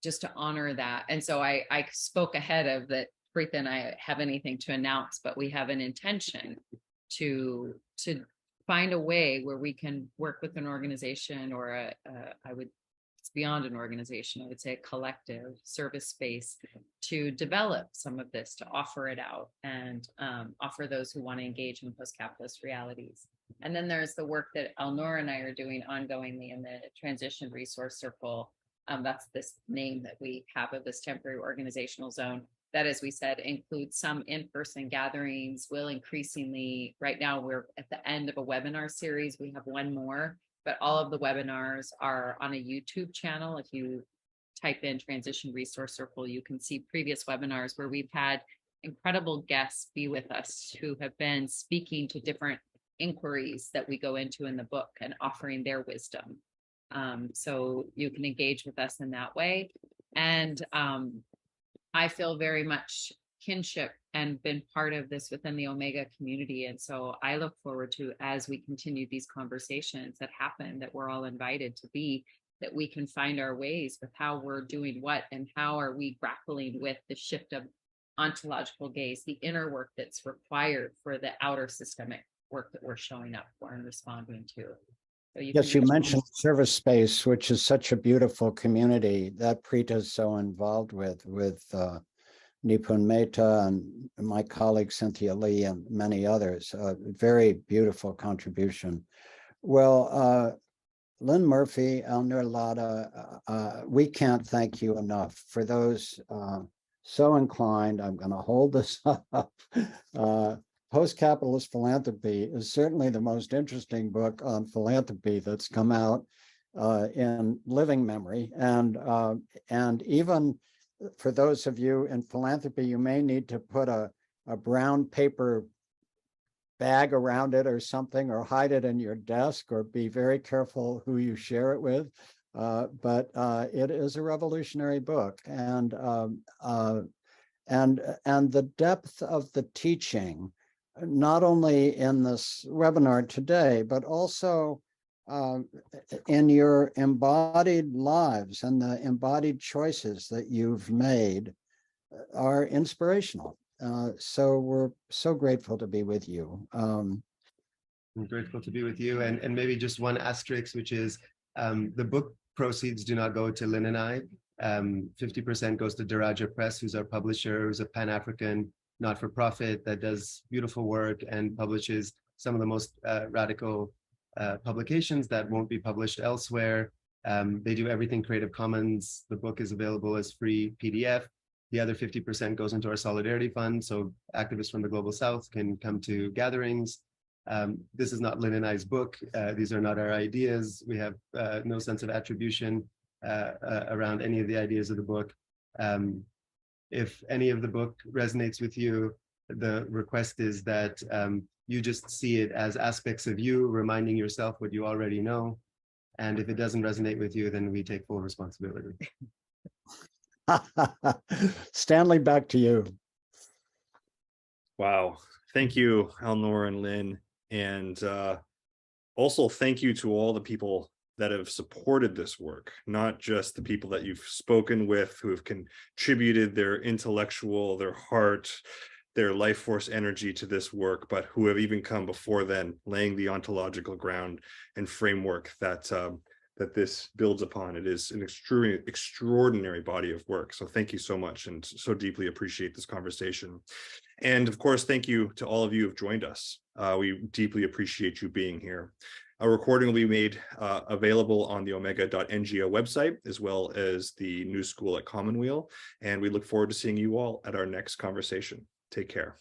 just to honor that. And so I spoke ahead of that. Preeta and I have anything to announce, but we have an intention to find a way where we can work with an organization or it's beyond an organization, I would say a collective service space to develop some of this, to offer it out and offer those who want to engage in post-capitalist realities. And then there's the work that Alnoor and I are doing ongoingly in the Transition Resource Circle. That's this name that we have of this temporary organizational zone. That, as we said, includes some in-person gatherings, will increasingly, right now we're at the end of a webinar series. We have one more, but all of the webinars are on a YouTube channel. If you type in Transition Resource Circle, you can see previous webinars where we've had incredible guests be with us who have been speaking to different inquiries that we go into in the book and offering their wisdom. So you can engage with us in that way. And I feel very much kinship and been part of this within the Omega community. And so I look forward to, as we continue these conversations that happen, that we're all invited to be, that we can find our ways with how we're doing what and how are we grappling with the shift of ontological gaze, the inner work that's required for the outer systemic work that we're showing up for and responding to. So yes, you mentioned service space, which is such a beautiful community that Preeta is so involved with Nipun Mehta and my colleague Cynthia Lee and many others. Very beautiful contribution. Well, Lynn Murphy, Alnoor, Ladha, we can't thank you enough. For those so inclined, I'm going to hold this up. Post Capitalist Philanthropy is certainly the most interesting book on philanthropy that's come out in living memory. And even for those of you in philanthropy, you may need to put a brown paper bag around it or something, or hide it in your desk, or be very careful who you share it with. But it is a revolutionary book, and the depth of the teaching, not only in this webinar today, but also in your embodied lives and the embodied choices that you've made, are inspirational. So we're so grateful to be with you. I'm grateful to be with you. And maybe just one asterisk, which is the book proceeds do not go to Lynn and I. 50% goes to Daraja Press, who's our publisher, who's a Pan-African not-for-profit that does beautiful work and publishes some of the most radical publications that won't be published elsewhere. They do everything Creative Commons. The book is available as free PDF. The other 50% goes into our Solidarity Fund, so activists from the Global South can come to gatherings. This is not Lynn and I's book. These are not our ideas. We have no sense of attribution around any of the ideas of the book. If any of the book resonates with you, the request is that you just see it as aspects of you, reminding yourself what you already know. And if it doesn't resonate with you, then we take full responsibility. Stanley, back to you. Wow. Thank you, Alnoor and Lynn. And also thank you to all the people that have supported this work, not just the people that you've spoken with, who have contributed their intellectual, their heart, their life force energy to this work, but who have even come before then, laying the ontological ground and framework that that this builds upon. It is an extraordinary body of work. So thank you so much, and so deeply appreciate this conversation. And of course, thank you to all of you who have joined us. We deeply appreciate you being here. A recording will be made available on the omega.ngo website, as well as the New School at Commonweal. And we look forward to seeing you all at our next conversation. Take care.